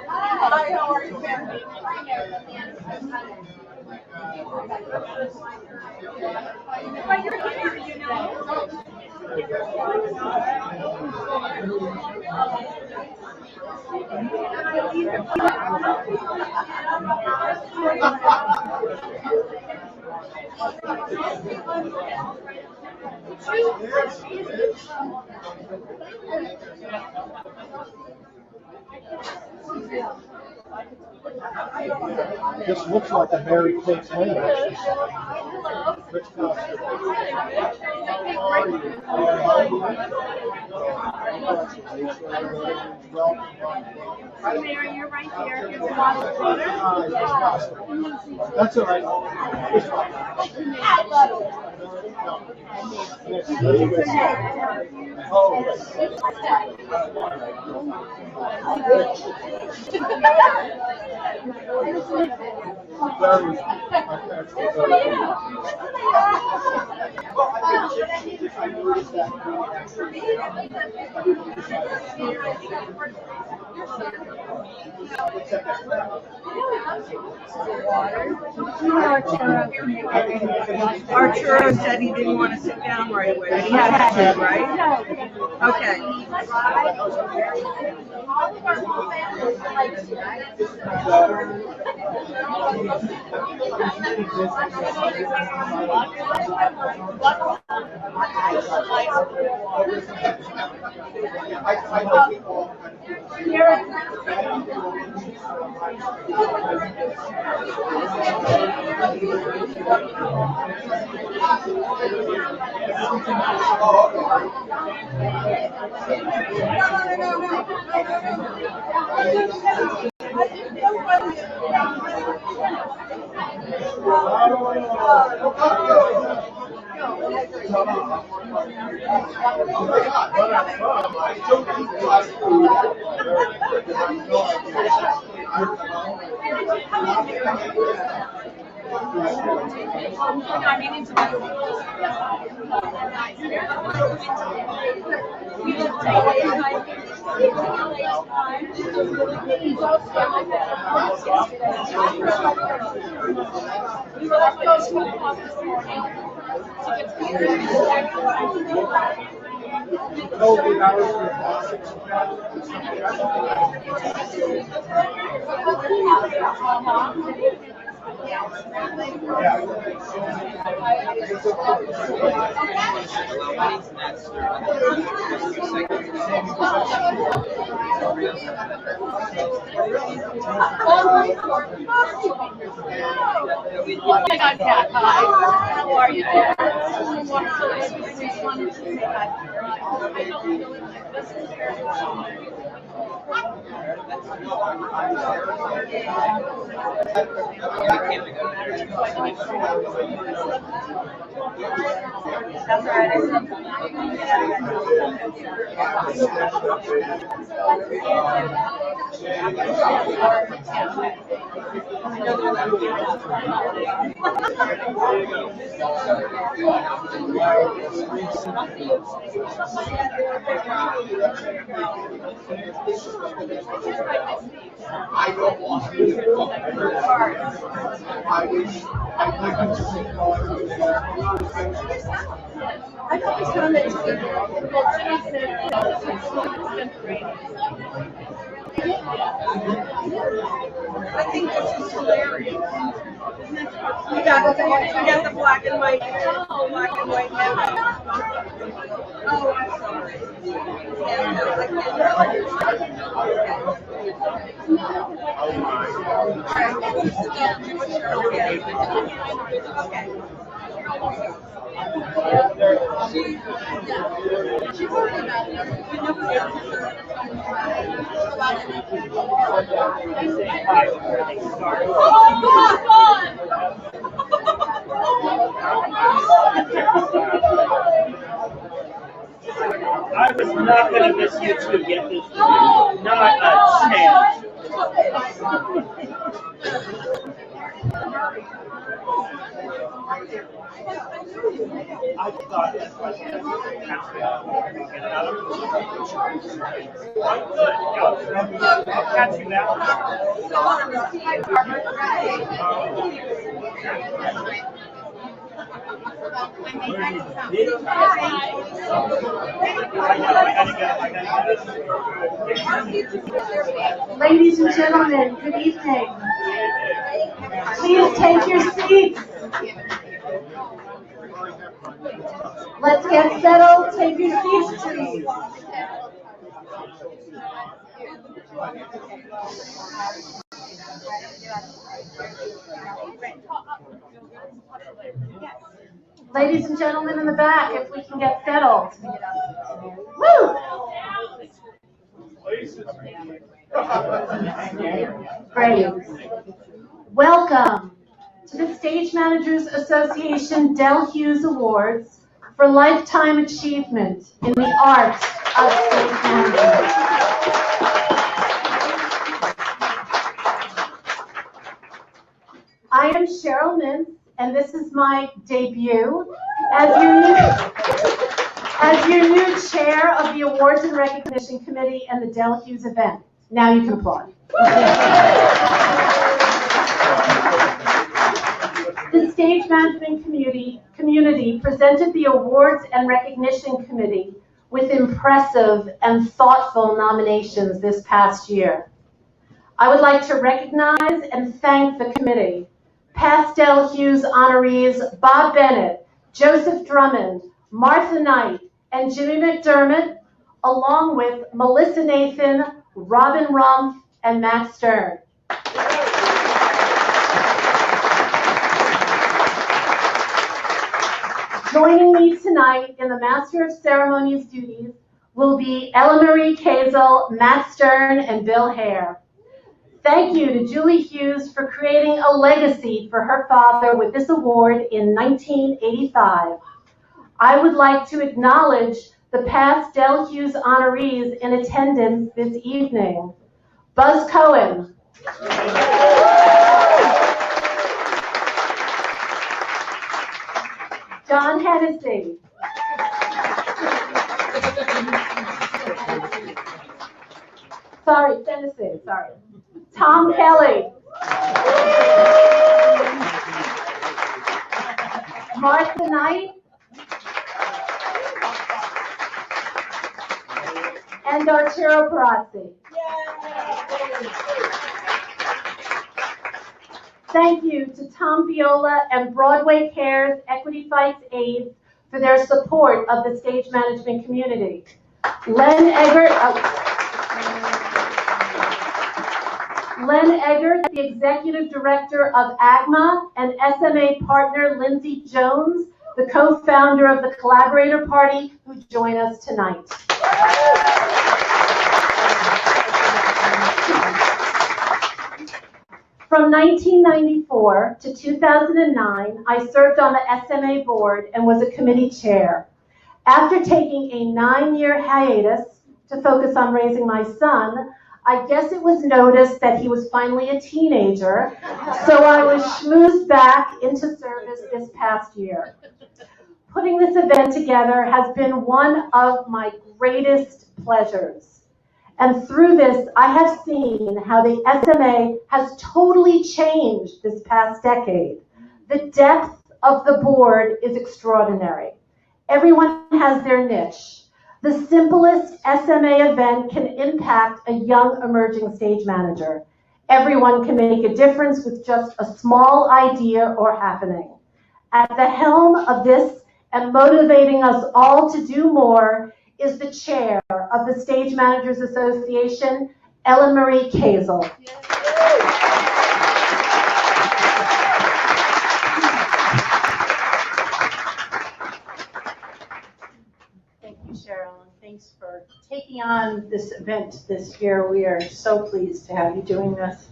Hi, how are you, man? But you're here, you know. This looks like a Mary Kate's hand. Rich costume. Mary, you're right there. Here's a bottle of water. That's all right. Arturo said he didn't want to sit down right away, but he has to, right? Okay. Oh my God, Kat. Hi. How are you? That's all I don't want to. I wish I could just I thought this comment to be well, she said I think this is hilarious. You got the black and white, black and white headlights. Oh, I'm sorry. Yeah, no, I I was not going to miss you two get this. Not a chance. I thought that was get it out of I'm good. I'll catch you now. Ladies and gentlemen, good evening. Please take your seats. Let's get settled. Take your seats, please. Ladies and gentlemen in the back, if we can get settled. Woo! Great. Welcome to the Stage Managers Association Del Hughes Awards for Lifetime Achievement in the Art of Stage Management. I am Cheryl Mintz, and this is my debut as your new chair of the Awards and Recognition Committee and the Del Hughes event. Now you can applaud. The Stage Management community presented the Awards and Recognition Committee with impressive and thoughtful nominations this past year. I would like to recognize and thank the committee. Past Del Hughes honorees Bob Bennett, Joseph Drummond, Martha Knight, and Jimmy McDermott, along with Melissa Nathan, Robin Rumpf, and Matt Stern. Joining me tonight in the Master of Ceremonies duties will be Ella Marie Kazel, Matt Stern, and Bill Hare. Thank you to Julie Hughes for creating a legacy for her father with this award in 1985. I would like to acknowledge the past Del Hughes honorees in attendance this evening. Buzz Cohen. John Hennessy. Tennessee. Tom Kelly. Martha Knight. And Arturo Perazzi. Thank you to Tom Viola and Broadway Cares Equity Fights AIDS for their support of the stage management community. Len Eggert, the Executive Director of AGMA, and SMA partner Lindsay Jones, the co-founder of the Collaborator Party, who join us tonight. From 1994 to 2009, I served on the SMA board and was a committee chair. After taking a 9-year hiatus to focus on raising my son, I guess it was noticed that he was finally a teenager, so I was schmoozed back into service this past year. Putting this event together has been one of my greatest pleasures. And through this, I have seen how the SMA has totally changed this past decade. The depth of the board is extraordinary. Everyone has their niche. The simplest SMA event can impact a young emerging stage manager. Everyone can make a difference with just a small idea or happening. At the helm of this and motivating us all to do more is the chair of the Stage Managers Association, Ellen Marie Kazel. Thank you, Cheryl, and thanks for taking on this event this year. We are so pleased to have you doing this.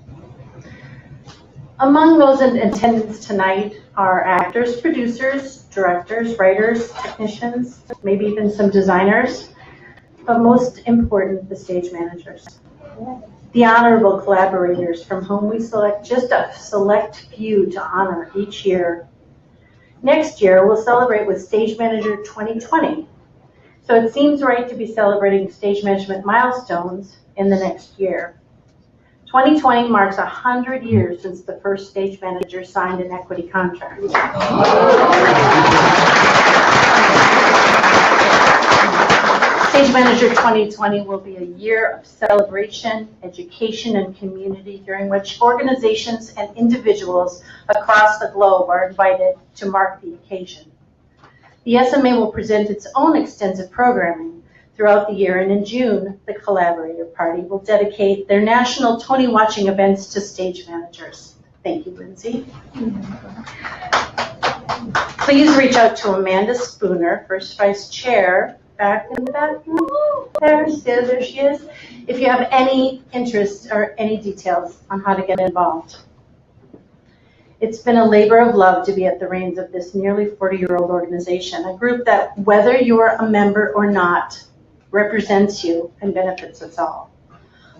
Among those in attendance tonight are actors, producers, directors, writers, technicians, maybe even some designers, but most important, the stage managers. The honorable collaborators from whom we select just a select few to honor each year. Next year, we'll celebrate with Stage Manager 2020. So it seems right to be celebrating stage management milestones in the next year. 2020 marks 100 years since the first stage manager signed an equity contract. Stage Manager 2020 will be a year of celebration, education, and community during which organizations and individuals across the globe are invited to mark the occasion. The SMA will present its own extensive programming throughout the year, and in June, the Collaborator Party will dedicate their national Tony watching events to stage managers. Thank you, Lindsay. Please reach out to Amanda Spooner, First Vice Chair, back in the back. There she is. If you have any interest or any details on how to get involved. It's been a labor of love to be at the reins of this nearly 40-year-old organization, a group that, whether you're a member or not, represents you and benefits us all.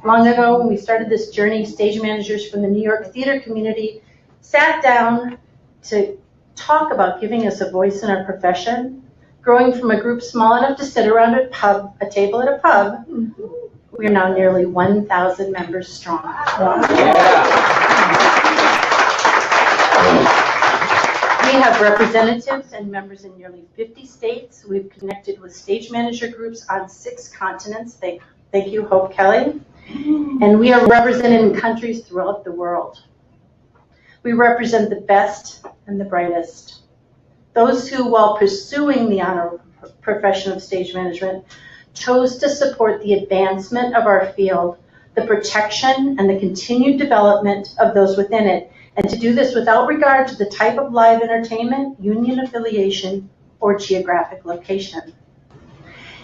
Long ago, when we started this journey, stage managers from the New York theater community sat down to talk about giving us a voice in our profession, growing from a group small enough to sit around a table at a pub. We are now nearly 1,000 members strong. We have representatives and members in nearly 50 states. We've connected with stage manager groups on 6 continents. Thank you, Hope Kelly. And we are represented in countries throughout the world. We represent the best and the brightest. Those who, while pursuing the honorable profession of stage management, chose to support the advancement of our field, the protection and the continued development of those within it, and to do this without regard to the type of live entertainment, union affiliation, or geographic location.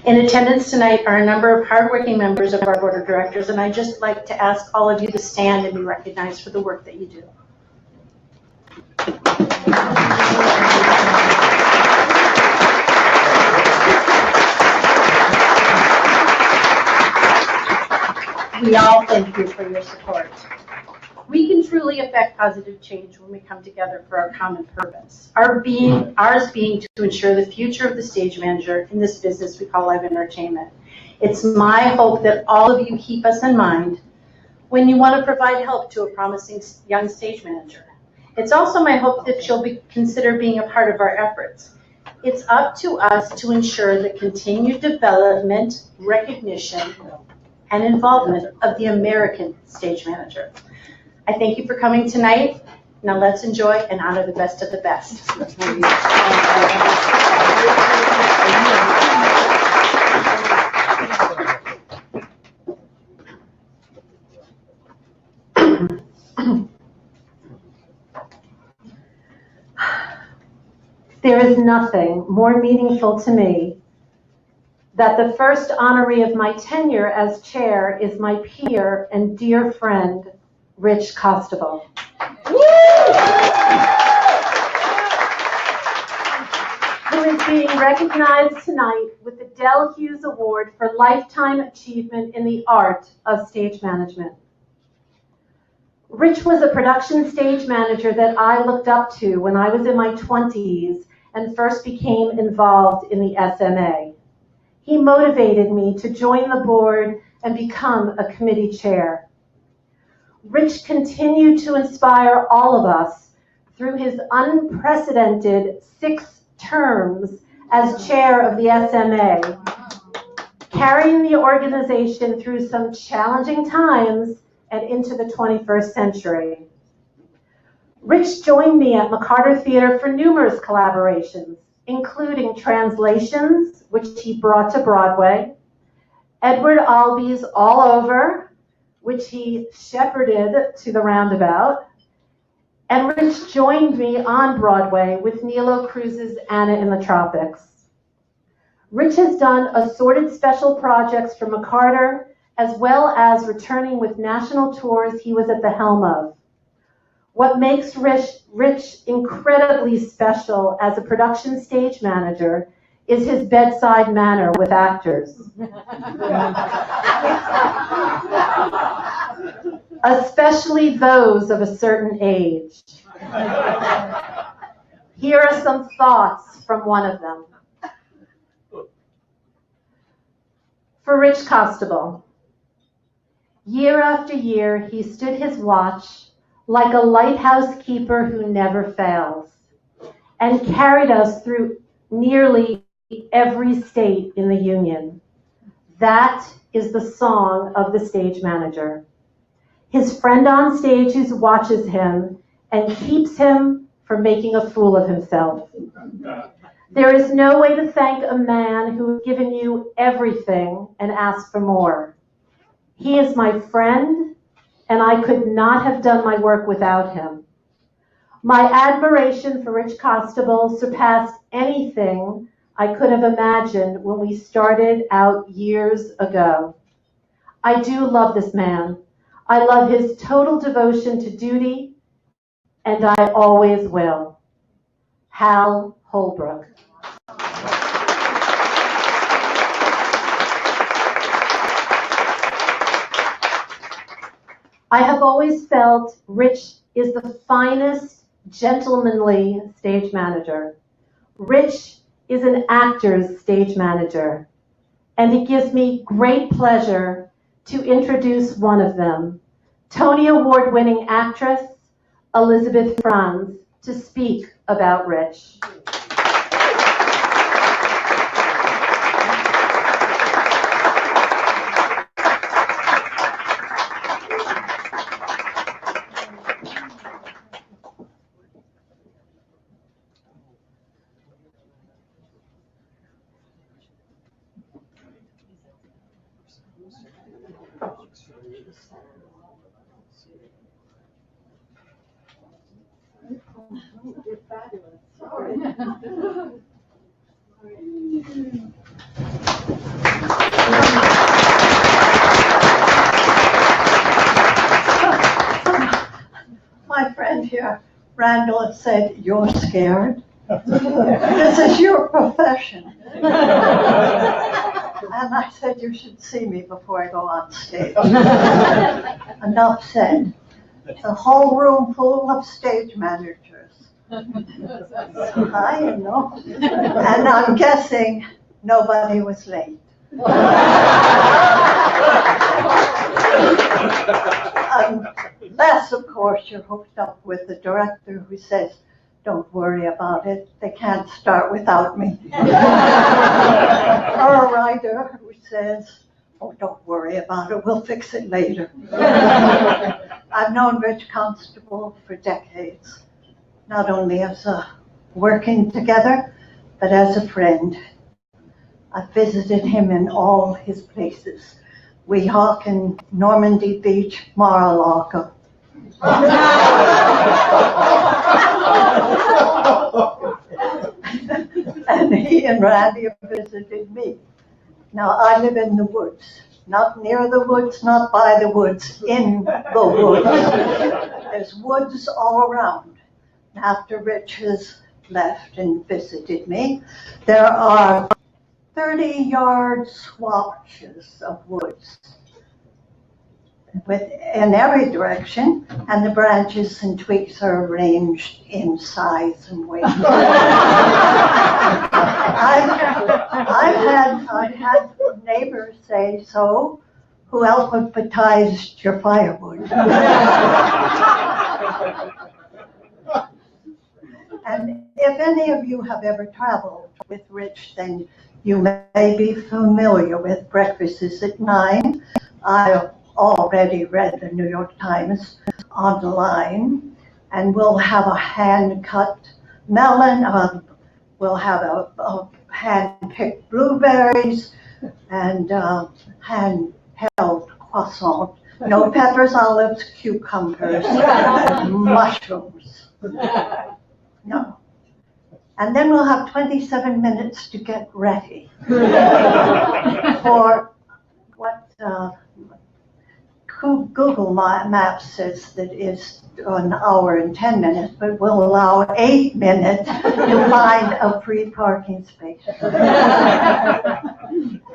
In attendance tonight are a number of hardworking members of our board of directors, and I'd just like to ask all of you to stand and be recognized for the work that you do. We all thank you for your support. We can truly affect positive change when we come together for our common purpose. Ours being to ensure the future of the stage manager in this business we call live entertainment. It's my hope that all of you keep us in mind when you want to provide help to a promising young stage manager. It's also my hope that you'll consider being a part of our efforts. It's up to us to ensure the continued development, recognition, and involvement of the American stage manager. I thank you for coming tonight. Now let's enjoy and honor the best of the best. There is nothing more meaningful to me that the first honoree of my tenure as chair is my peer and dear friend, Rich Costable. Who is being recognized tonight with the Hughes Award for Lifetime Achievement in the Art of Stage Management. Rich was a production stage manager that I looked up to when I was in my 20s and first became involved in the SMA. He motivated me to join the board and become a committee chair. Rich continued to inspire all of us through his unprecedented 6 terms as chair of the SMA. carrying the organization through some challenging times and into the 21st century. Rich joined me at McCarter Theater for numerous collaborations, including translations, which he brought to Broadway, Edward Albee's All Over, which he shepherded to the Roundabout, and Rich joined me on Broadway with Nilo Cruz's Anna in the Tropics. Rich has done assorted special projects for McCarter, as well as returning with national tours he was at the helm of. What makes Rich incredibly special as a production stage manager is his bedside manner with actors. Especially those of a certain age. Here are some thoughts from one of them. For Rich Costable, year after year, he stood his watch like a lighthouse keeper who never fails, and carried us through nearly every state in the Union. That is the song of the stage manager. His friend on stage who watches him and keeps him from making a fool of himself. There is no way to thank a man who has given you everything and ask for more. He is my friend, and I could not have done my work without him. My admiration for Rich Costable surpassed anything I could have imagined when we started out years ago. I do love this man. I love his total devotion to duty, and I always will. Hal Holbrook. I have always felt Rich is the finest, gentlemanly stage manager. Rich is an actor's stage manager, and it gives me great pleasure to introduce one of them, Tony Award-winning actress Elizabeth Franz, to speak about Rich. My friend here, Randall, said, "You're scared." This is your profession. And I said, "You should see me before I go on stage." Enough said. The whole room full of stage managers. I know. And I'm guessing nobody was late. Unless, of course, you're hooked up with the director who says, "Don't worry about it, they can't start without me." Or a writer who says, "Oh, don't worry about it, we'll fix it later." I've known Rich Constable for decades, not only as a working together, but as a friend. I've visited him in all his places. Weehawken, Normandy Beach, Mar-a-Lago. And he and Randy have visited me. Now, I live in the woods, not near the woods, not by the woods, in the woods. There's woods all around. After Rich has left and visited me, there are 30-yard swatches of woods in every direction, and the branches and twigs are arranged in size and weight. I've had neighbors say, "So, who alphabetized your firewood?" And if any of you have ever traveled with Rich, then You may be familiar with Breakfast is at 9. I've already read the New York Times online, and we'll have a hand-cut melon, we'll have a hand-picked blueberries, and hand-held croissant. No peppers, olives, cucumbers, mushrooms. No. And then we'll have 27 minutes to get ready for what Google Maps says that is an hour and 10 minutes, but we'll allow 8 minutes to find a free parking space.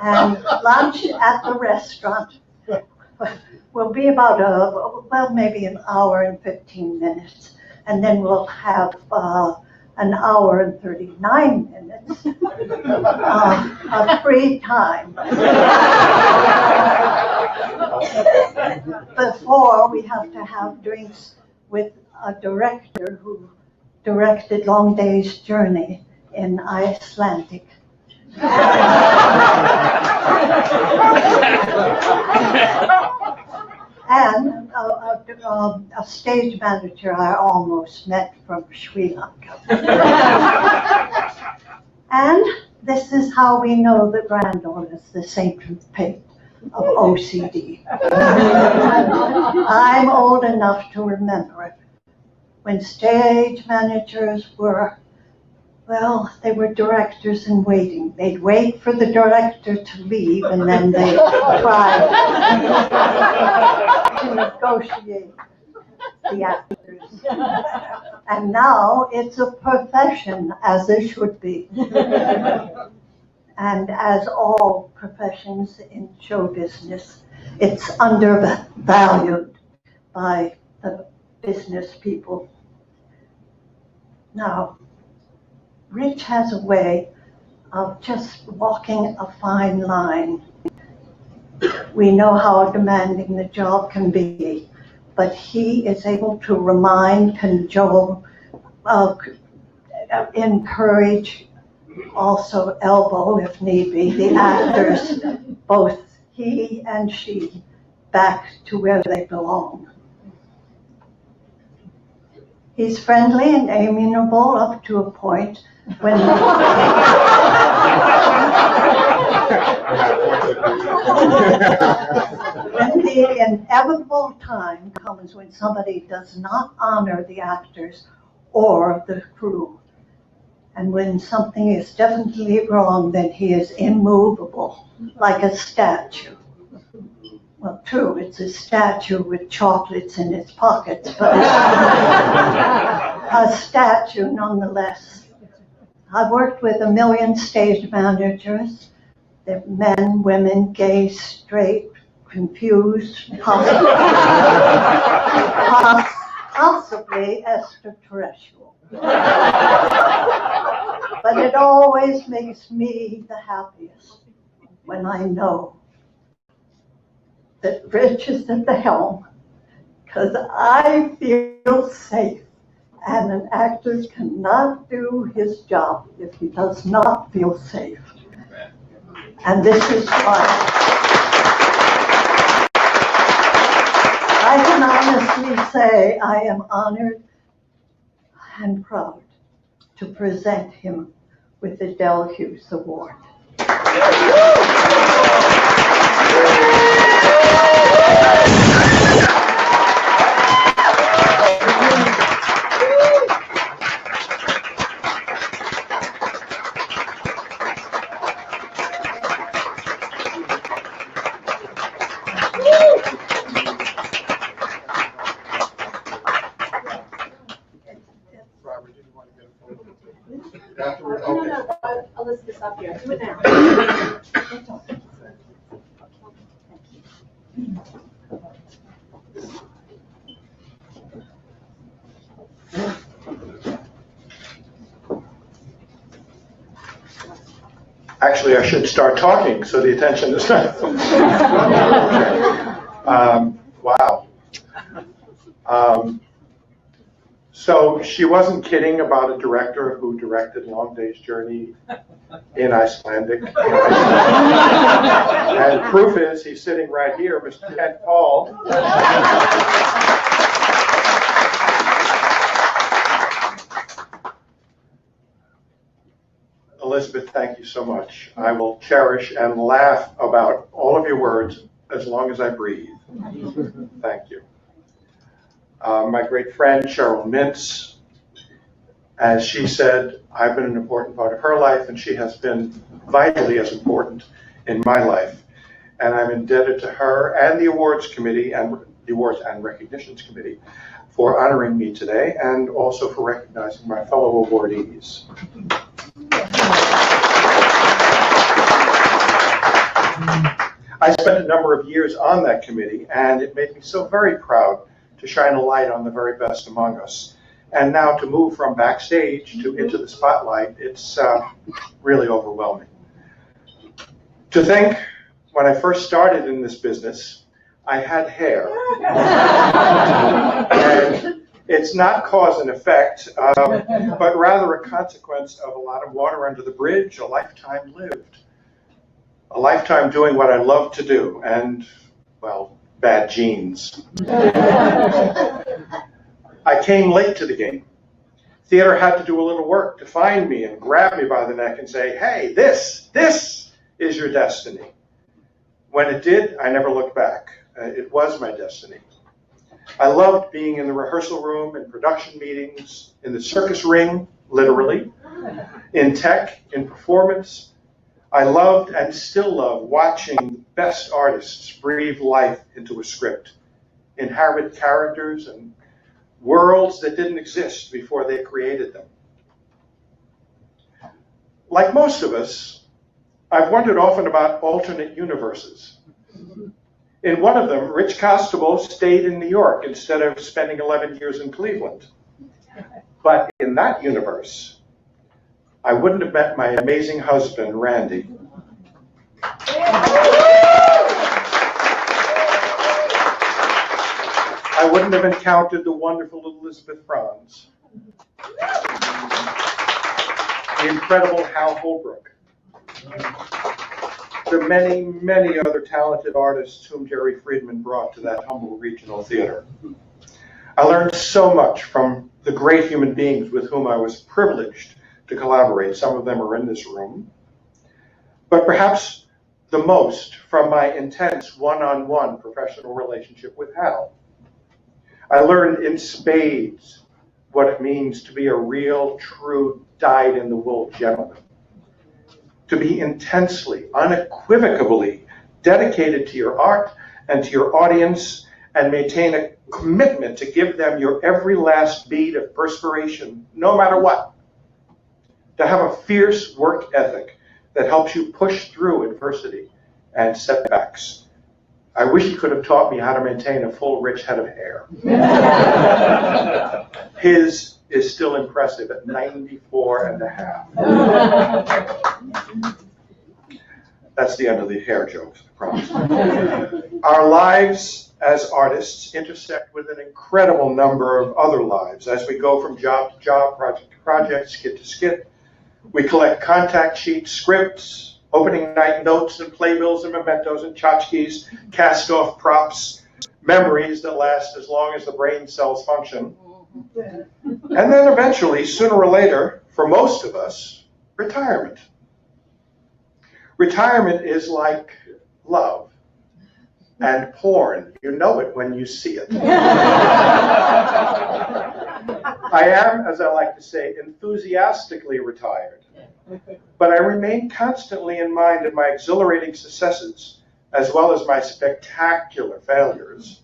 And lunch at the restaurant will be about maybe an hour and 15 minutes. And then we'll have an hour and 39 minutes of free time. Before we have to have drinks with a director who directed Long Day's Journey in Icelandic. And a stage manager I almost met from Sri Lanka. And this is how we know the granddaughter is the saintly fate of OCD. I'm old enough to remember it. When stage managers were, well, they were directors in waiting. They'd wait for the director to leave, and then they'd try to negotiate the actors. And now it's a profession, as it should be. And as all professions in show business, it's undervalued by the business people. Now, Rich has a way of just walking a fine line. We know how demanding the job can be, but he is able to remind, cajole, encourage, also elbow, if need be, the actors, both he and she, back to where they belong. He's friendly and amiable up to a point when the inevitable time comes when somebody does not honor the actors or the crew. And when something is definitely wrong, then he is immovable, like a statue. Well, true, it's a statue with chocolates in its pockets, but it's a statue nonetheless. I've worked with 1 million stage managers. They're men, women, gay, straight, confused, possibly extraterrestrial. But it always makes me the happiest when I know that Rich is at the helm, because I feel safe, and an actor cannot do his job if he does not feel safe. And this is why I can honestly say I am honored and proud to present him with the Hughes Award. Robert, did you want to get a photo? Afterward? Okay. No, Elizabeth's up here. Do it now. Actually, I should start talking so the attention is not. Wow. So she wasn't kidding about a director who directed Long Day's Journey in Icelandic. And proof is, he's sitting right here, Mr. Kent Paul. Elizabeth, thank you so much. I will cherish and laugh about all of your words as long as I breathe. Thank you. My great friend, Cheryl Mintz, as she said, I've been an important part of her life, and she has been vitally as important in my life. And I'm indebted to her and the Awards Committee and the Awards and Recognitions Committee for honoring me today, and also for recognizing my fellow awardees. I spent a number of years on that committee, and it made me so very proud to shine a light on the very best among us. And now to move from backstage to into the spotlight, it's really overwhelming. To think, when I first started in this business, I had hair. And it's not cause and effect, but rather a consequence of a lot of water under the bridge, a lifetime lived. A lifetime doing what I love to do, and, well, bad genes. I came late to the game. Theater had to do a little work to find me and grab me by the neck and say, hey, this is your destiny. When it did, I never looked back. It was my destiny. I loved being in the rehearsal room, in production meetings, in the circus ring, literally, in tech, in performance. I loved and still love watching best artists breathe life into a script, inhabit characters and worlds that didn't exist before they created them. Like most of us, I've wondered often about alternate universes. In one of them, Rich Costable stayed in New York instead of spending 11 years in Cleveland. But in that universe, I wouldn't have met my amazing husband, Randy. I wouldn't have encountered the wonderful Elizabeth Franz, the incredible Hal Holbrook, the many, many other talented artists whom Jerry Friedman brought to that humble regional theater. I learned so much from the great human beings with whom I was privileged to collaborate. Some of them are in this room. But perhaps the most from my intense one-on-one professional relationship with Hal. I learned in spades what it means to be a real, true, dyed-in-the-wool gentleman. To be intensely, unequivocally dedicated to your art and to your audience, and maintain a commitment to give them your every last bead of perspiration, no matter what. To have a fierce work ethic that helps you push through adversity and setbacks. I wish he could have taught me how to maintain a full, rich head of hair. His is still impressive at 94 and a half. That's the end of the hair jokes, I promise. Our lives as artists intersect with an incredible number of other lives as we go from job to job, project to project, skit to skit. We collect contact sheets, scripts, opening night notes and playbills and mementos and tchotchkes, cast-off props, memories that last as long as the brain cells function. And then eventually, sooner or later, for most of us, retirement. Retirement is like love and porn. You know it when you see it. I am, as I like to say, enthusiastically retired. But I remain constantly in mind of my exhilarating successes, as well as my spectacular failures.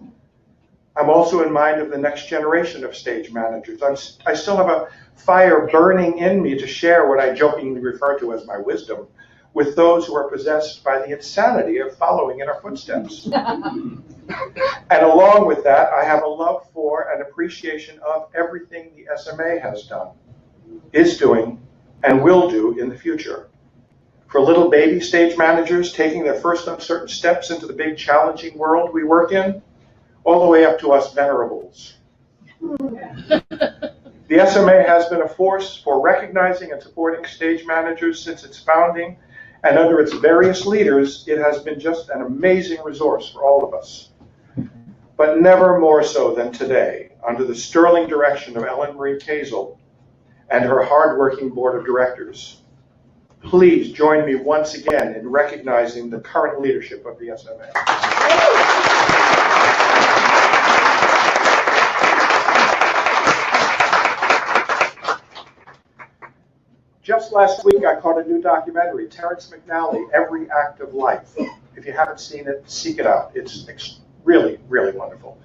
I'm also in mind of the next generation of stage managers. I still have a fire burning in me to share what I jokingly refer to as my wisdom with those who are possessed by the insanity of following in our footsteps. And along with that, I have a love for and appreciation of everything the SMA has done, is doing, and will do in the future. For little baby stage managers taking their first uncertain steps into the big challenging world we work in, all the way up to us venerables. The SMA has been a force for recognizing and supporting stage managers since its founding, and under its various leaders, it has been just an amazing resource for all of us. But never more so than today, under the sterling direction of Ellen Marie Kazel and her hardworking board of directors. Please join me once again in recognizing the current leadership of the SMA. Just last week, I caught a new documentary, Terrence McNally, Every Act of Life. If you haven't seen it, seek it out. It's really, really wonderful.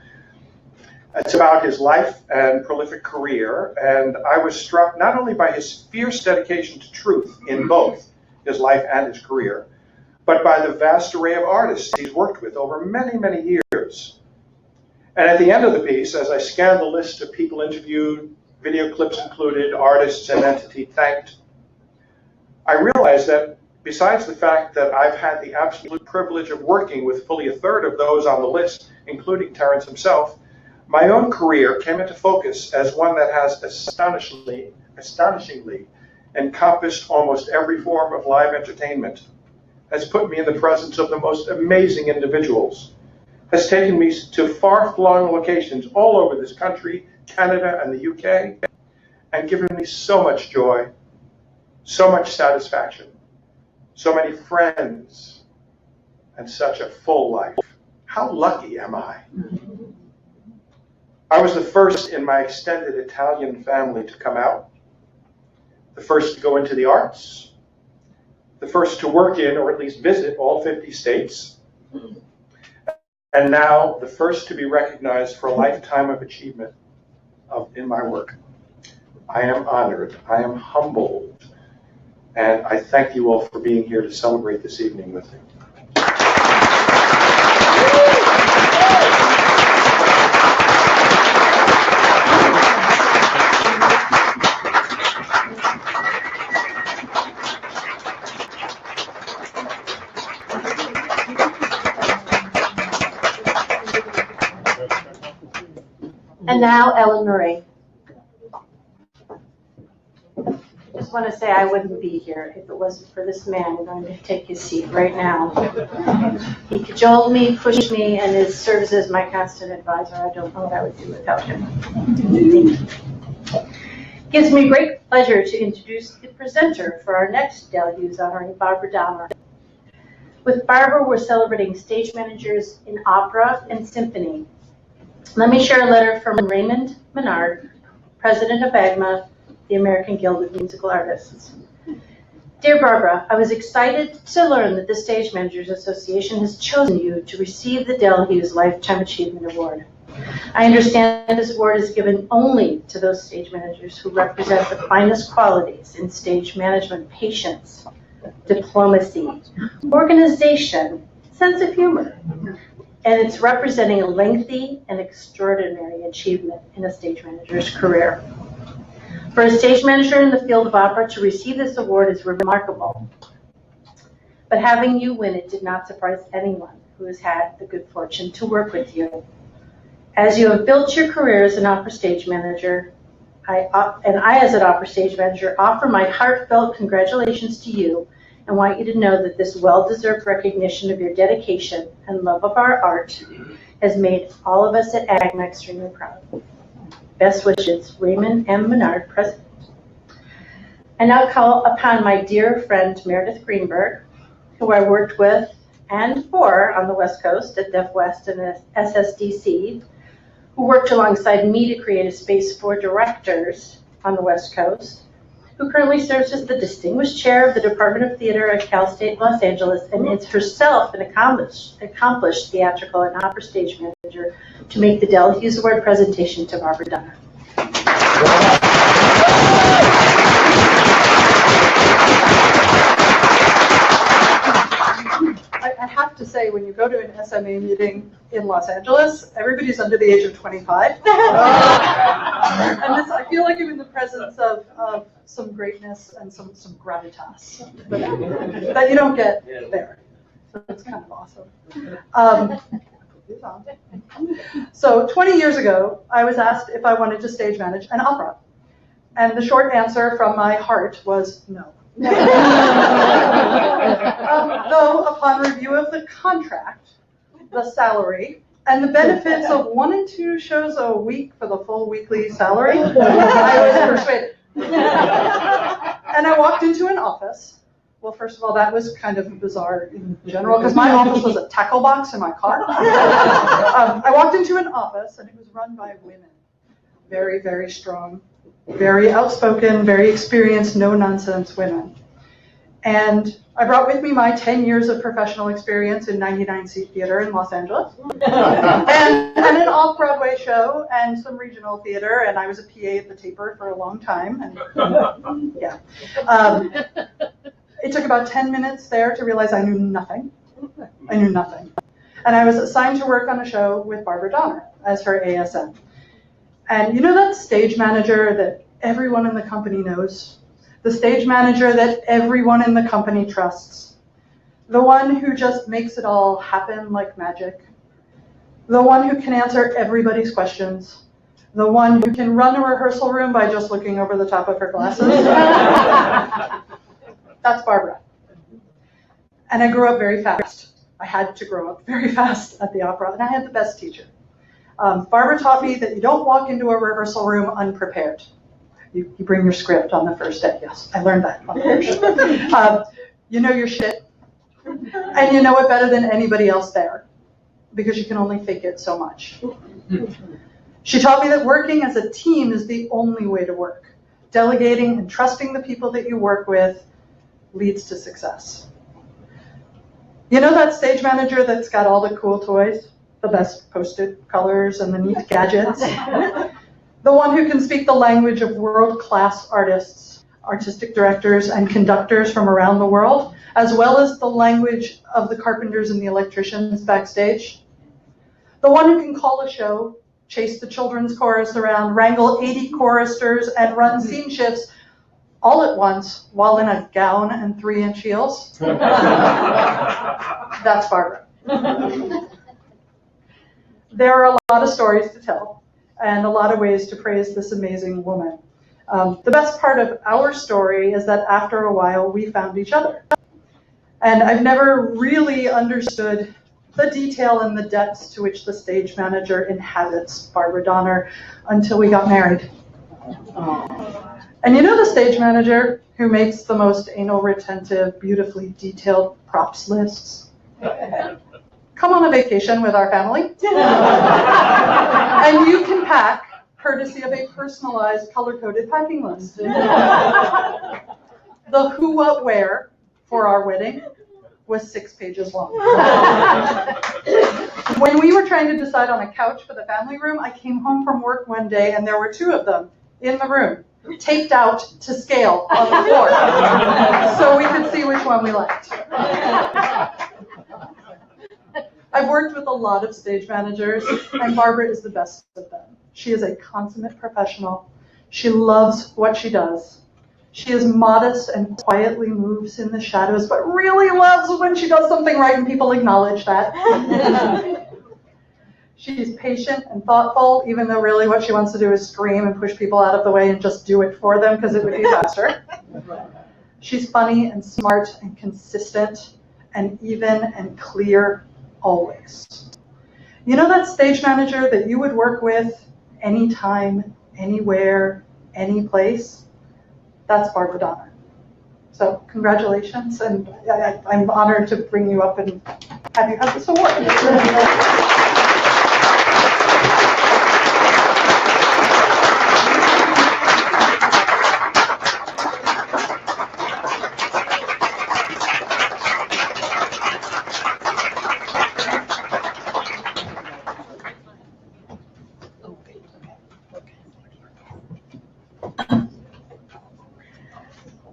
It's about his life and prolific career, and I was struck not only by his fierce dedication to truth in both his life and his career, but by the vast array of artists he's worked with over many, many years. And at the end of the piece, as I scanned the list of people interviewed, video clips included, artists and entity thanked, I realized that besides the fact that I've had the absolute privilege of working with fully a third of those on the list, including Terrence himself, my own career came into focus as one that has astonishingly encompassed almost every form of live entertainment, has put me in the presence of the most amazing individuals, has taken me to far-flung locations all over this country, Canada, and the UK, and given me so much joy, so much satisfaction, so many friends, and such a full life. How lucky am I? I was the first in my extended Italian family to come out, the first to go into the arts, the first to work in or at least visit all 50 states, and now the first to be recognized for a lifetime of achievement in my work. I am honored, I am humbled, and I thank you all for being here to celebrate this evening with me. And now Ellen Marie. Just want to say I wouldn't be here if it wasn't for this man going to take his seat right now. He cajoled me, pushed me, and serves as my constant advisor. I don't know what I would do without him. Gives me great pleasure to introduce the presenter for our next Del Hughes honoring Barbara Donner. With Barbara, we're celebrating stage managers in opera and symphony. Let me share a letter from Raymond Menard, president of AGMA, the American Guild of Musical Artists. Dear Barbara, I was excited to learn that the Stage Managers Association has chosen you to receive the Del Hughes Lifetime Achievement Award. I understand this award is given only to those stage managers who represent the finest qualities in stage management: patience, diplomacy, organization, sense of humor. And it's representing a lengthy and extraordinary achievement in a stage manager's career. For a stage manager in the field of opera to receive this award is remarkable. But having you win it did not surprise anyone who has had the good fortune to work with you. As you have built your career as an opera stage manager, I as an opera stage manager offer my heartfelt congratulations to you and want you to know that this well-deserved recognition of your dedication and love of our art has made all of us at AGMA extremely proud. Best wishes, Raymond M. Menard, President. I now call upon my dear friend Meredith Greenberg, who I worked with and for on the West Coast at Deaf West and SSDC, who worked alongside me to create a space for directors on the West Coast, who currently serves as the Distinguished Chair of the Department of Theater at Cal State Los Angeles, and is herself an accomplished theatrical and opera stage manager, to make the Del Hughes Award presentation to Barbara Donner. I have to say, when you go to an SMA meeting in Los Angeles, everybody's under the age of 25. And this, I feel like I'm in the presence of some greatness and some gravitas that you don't get there. So it's kind of awesome. So 20 years ago, I was asked if I wanted to stage manage an opera. And the short answer from my heart was no. Though upon review of the contract, the salary, and the benefits of 1 and 2 shows a week for the full weekly salary, I was persuaded. And I walked into an office. Well, first of all, that was kind of bizarre in general, because my office was a tackle box in my car. I walked into an office, and it was run by women. Very, very strong, very outspoken, very experienced, no-nonsense women. And I brought with me my 10 years of professional experience in 99-seat theater in Los Angeles, and an off-Broadway show, and some regional theater, and I was a PA at the Taper for a long time. And, yeah. It took about 10 minutes there to realize I knew nothing. I knew nothing. And I was assigned to work on a show with Barbara Donner as her ASM. And you know that stage manager that everyone in the company knows? The stage manager that everyone in the company trusts? The one who just makes it all happen like magic? The one who can answer everybody's questions? The one who can run a rehearsal room by just looking over the top of her glasses? That's Barbara. And I grew up very fast. I had to grow up very fast at the opera, and I had the best teacher. Barbara taught me that you don't walk into a rehearsal room unprepared. You bring your script on the first day. Yes, I learned that on the first day. You know your shit, and you know it better than anybody else there, because you can only fake it so much. She taught me that working as a team is the only way to work. Delegating and trusting the people that you work with leads to success. You know that stage manager that's got all the cool toys, the best posted colors and the neat gadgets? The one who can speak the language of world-class artists, artistic directors, and conductors from around the world, as well as the language of the carpenters and the electricians backstage? The one who can call a show, chase the children's chorus around, wrangle 80 choristers, and run scene shifts all at once while in a gown and 3-inch heels? That's Barbara. There are a lot of stories to tell and a lot of ways to praise this amazing woman. The best part of our story is that after a while we found each other. And I've never really understood the detail and the depths to which the stage manager inhabits Barbara Donner until we got married. And you know the stage manager who makes the most anal retentive, beautifully detailed props lists? Come on a vacation with our family. And you can pack courtesy of a personalized color-coded packing list. The who, what, where for our wedding was 6 pages long. When we were trying to decide on a couch for the family room, I came home from work one day and there were 2 of them in the room, taped out to scale on the floor, so we could see which one we liked. I've worked with a lot of stage managers, and Barbara is the best of them. She is a consummate professional. She loves what she does. She is modest and quietly moves in the shadows, but really loves when she does something right and people acknowledge that. She's patient and thoughtful, even though really what she wants to do is scream and push people out of the way and just do it for them because it would be faster. She's funny and smart and consistent and even and clear always. You know that stage manager that you would work with anytime, anywhere, any place? That's Barbara Donner. So congratulations, and I'm honored to bring you up and have you have this award.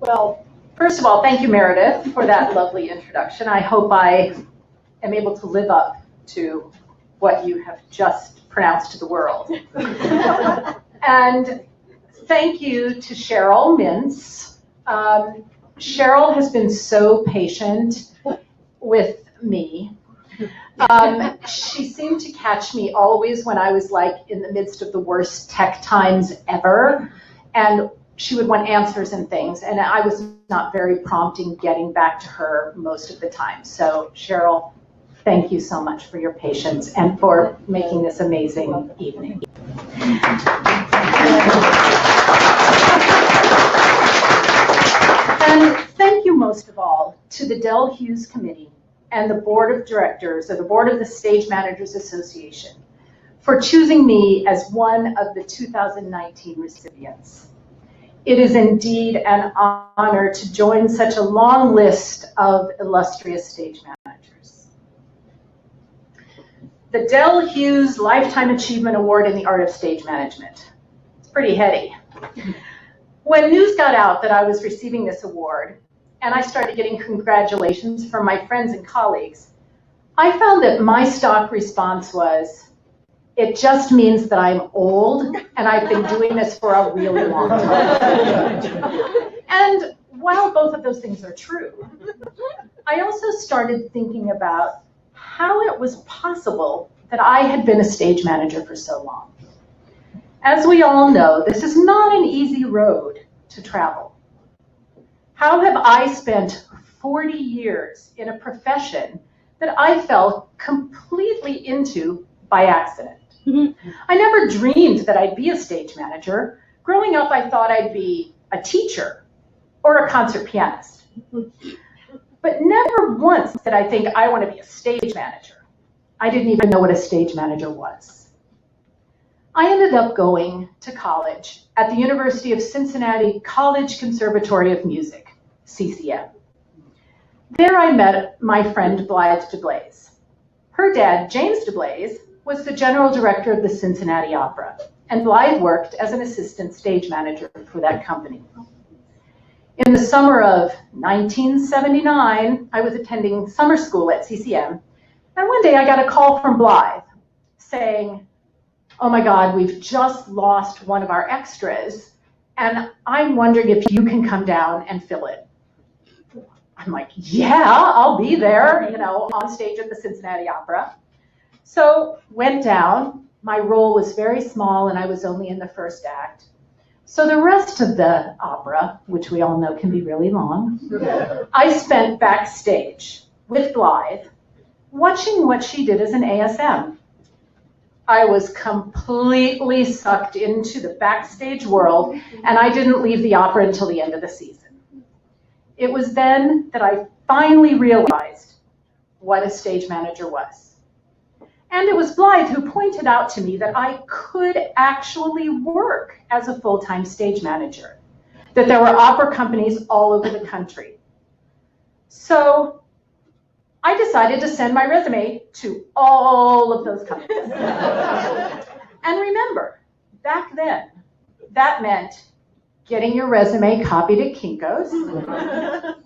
Well, first of all, thank you, Meredith, for that lovely introduction. I hope I am able to live up to what you have just pronounced to the world. And thank you to Cheryl Mintz. Cheryl has been so patient with me. She seemed to catch me always when I was like in the midst of the worst tech times ever. And she would want answers and things, and I was not very prompt in getting back to her most of the time. So Cheryl, thank you so much for your patience and for making this amazing evening. And thank you most of all to the Dell Hughes Committee and the Board of Directors, or the Board of the Stage Managers Association, for choosing me as one of the 2019 recipients. It is indeed an honor to join such a long list of illustrious stage managers. The Dell Hughes Lifetime Achievement Award in the Art of Stage Management. It's pretty heady. When news got out that I was receiving this award, and I started getting congratulations from my friends and colleagues, I found that my stock response was, it just means that I'm old and I've been doing this for a really long time. And while both of those things are true, I also started thinking about how it was possible that I had been a stage manager for so long. As we all know, this is not an easy road to travel. How have I spent 40 years in a profession that I fell completely into by accident? I never dreamed that I'd be a stage manager. Growing up, I thought I'd be a teacher or a concert pianist. But never once did I think I want to be a stage manager. I didn't even know what a stage manager was. I ended up going to college at the University of Cincinnati College Conservatory of Music, CCM. There I met my friend Blythe DeBlaise. Her dad, James DeBlaise, was the general director of the Cincinnati Opera, and Blythe worked as an assistant stage manager for that company. In the summer of 1979, I was attending summer school at CCM, and one day I got a call from Blythe saying, oh my God, we've just lost one of our extras, and I'm wondering if you can come down and fill it. I'm like, yeah, I'll be there, on stage at the Cincinnati Opera. So went down. My role was very small, and I was only in the first act. So the rest of the opera, which we all know can be really long, I spent backstage with Blythe, watching what she did as an ASM. I was completely sucked into the backstage world, and I didn't leave the opera until the end of the season. It was then that I finally realized what a stage manager was. And it was Blythe who pointed out to me that I could actually work as a full-time stage manager, that there were opera companies all over the country. So I decided to send my resume to all of those companies. And remember, back then, that meant getting your resume copied at Kinko's,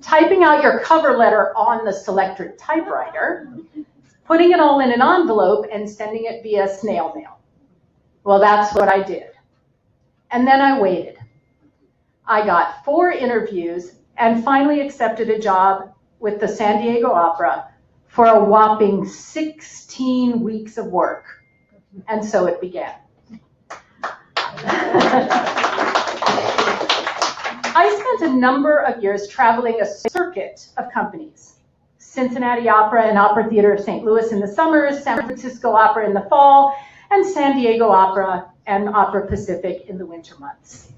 typing out your cover letter on the Selectric typewriter, putting it all in an envelope and sending it via snail mail. Well, that's what I did. And then I waited. I got 4 interviews and finally accepted a job with the San Diego Opera for a whopping 16 weeks of work. And so it began. I spent a number of years traveling a circuit of companies. Cincinnati Opera and Opera Theater of St. Louis in the summers, San Francisco Opera in the fall, and San Diego Opera and Opera Pacific in the winter months.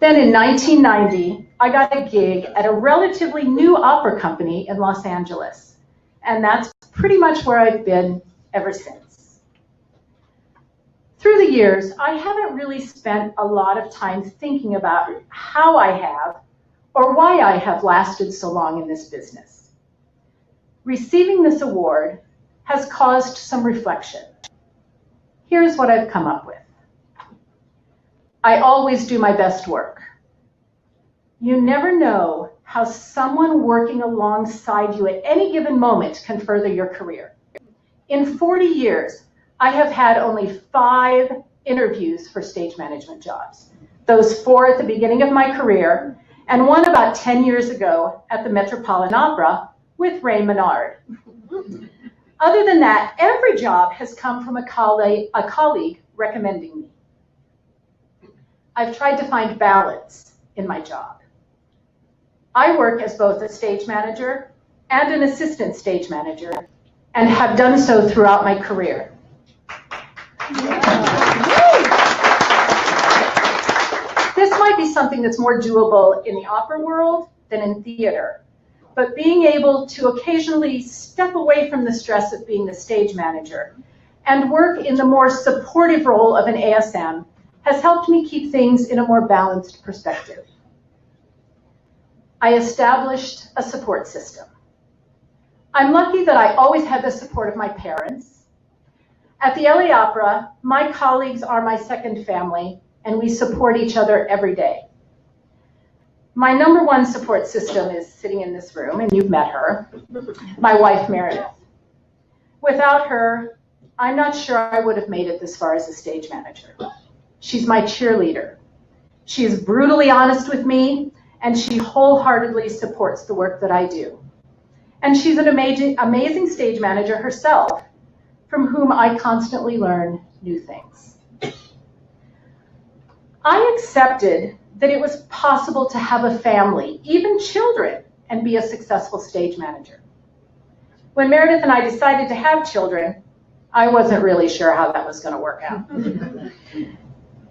Then in 1990, I got a gig at a relatively new opera company in Los Angeles, and that's pretty much where I've been ever since. Through the years, I haven't really spent a lot of time thinking about how I have or why I have lasted so long in this business. Receiving this award has caused some reflection. Here's what I've come up with. I always do my best work. You never know how someone working alongside you at any given moment can further your career. In 40 years, I have had only 5 interviews for stage management jobs. Those 4 at the beginning of my career, and 1 about 10 years ago at the Metropolitan Opera with Ray Menard. Other than that, every job has come from a colleague recommending me. I've tried to find balance in my job. I work as both a stage manager and an assistant stage manager, and have done so throughout my career. This might be something that's more doable in the opera world than in theater, but being able to occasionally step away from the stress of being the stage manager and work in the more supportive role of an ASM has helped me keep things in a more balanced perspective. I established a support system. I'm lucky that I always had the support of my parents. At the LA Opera, my colleagues are my second family, and we support each other every day. My number one support system is sitting in this room, and you've met her, my wife, Meredith. Without her, I'm not sure I would have made it this far as a stage manager. She's my cheerleader. She is brutally honest with me, and she wholeheartedly supports the work that I do. And she's an amazing stage manager herself, from whom I constantly learn new things. I accepted that it was possible to have a family, even children, and be a successful stage manager. When Meredith and I decided to have children, I wasn't really sure how that was going to work out.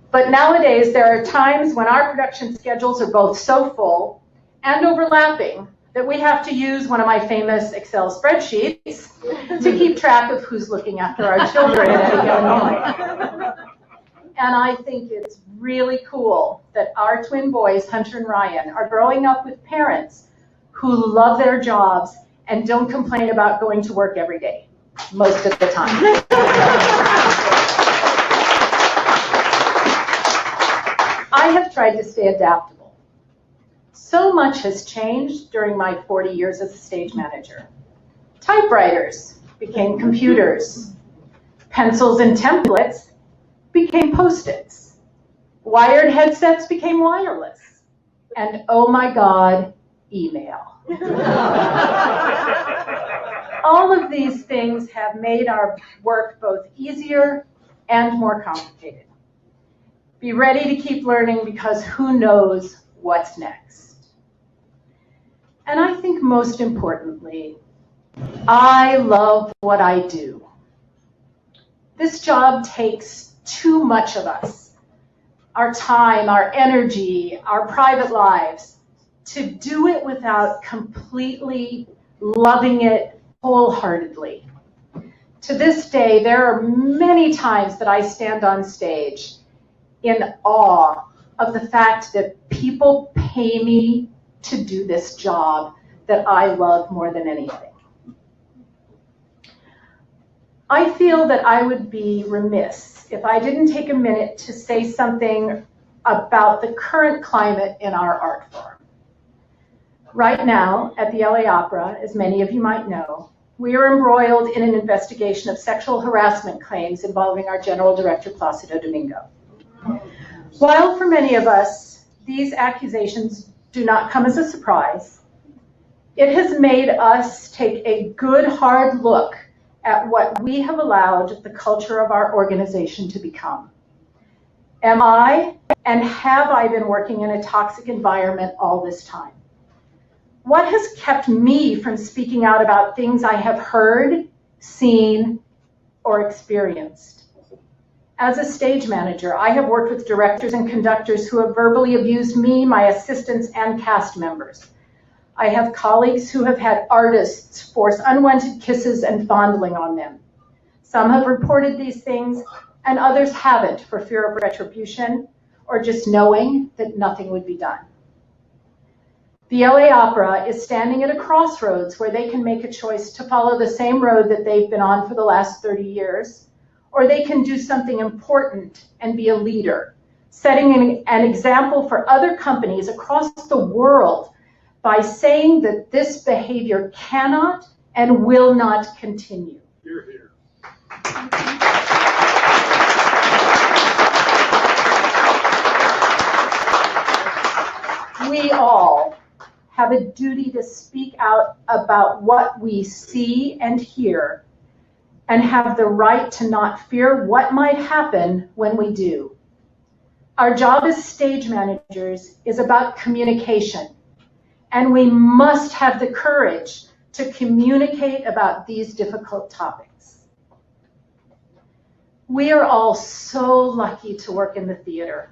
But nowadays, there are times when our production schedules are both so full and overlapping that we have to use one of my famous Excel spreadsheets to keep track of who's looking after our children at any given moment. And I think it's really cool that our twin boys, Hunter and Ryan, are growing up with parents who love their jobs and don't complain about going to work every day, most of the time. I have tried to stay adaptable. So much has changed during my 40 years as a stage manager. Typewriters became computers. Pencils and templates became Post-its. Wired headsets became wireless. And oh my God, email. All of these things have made our work both easier and more complicated. Be ready to keep learning because who knows what's next. And I think most importantly, I love what I do. This job takes too much of us, our time, our energy, our private lives, to do it without completely loving it wholeheartedly. To this day, there are many times that I stand on stage in awe of the fact that people pay me to do this job that I love more than anything. I feel that I would be remiss if I didn't take a minute to say something about the current climate in our art form. Right now, at the LA Opera, as many of you might know, we are embroiled in an investigation of sexual harassment claims involving our general director, Placido Domingo. While for many of us, these accusations do not come as a surprise, it has made us take a good hard look at what we have allowed the culture of our organization to become. Am I and have I been working in a toxic environment all this time? What has kept me from speaking out about things I have heard, seen, or experienced? As a stage manager, I have worked with directors and conductors who have verbally abused me, my assistants, and cast members. I have colleagues who have had artists force unwanted kisses and fondling on them. Some have reported these things, and others haven't for fear of retribution or just knowing that nothing would be done. The LA Opera is standing at a crossroads where they can make a choice to follow the same road that they've been on for the last 30 years, or they can do something important and be a leader, setting an example for other companies across the world by saying that this behavior cannot and will not continue. Hear, hear. We all have a duty to speak out about what we see and hear, and have the right to not fear what might happen when we do. Our job as stage managers is about communication, and we must have the courage to communicate about these difficult topics. We are all so lucky to work in the theater.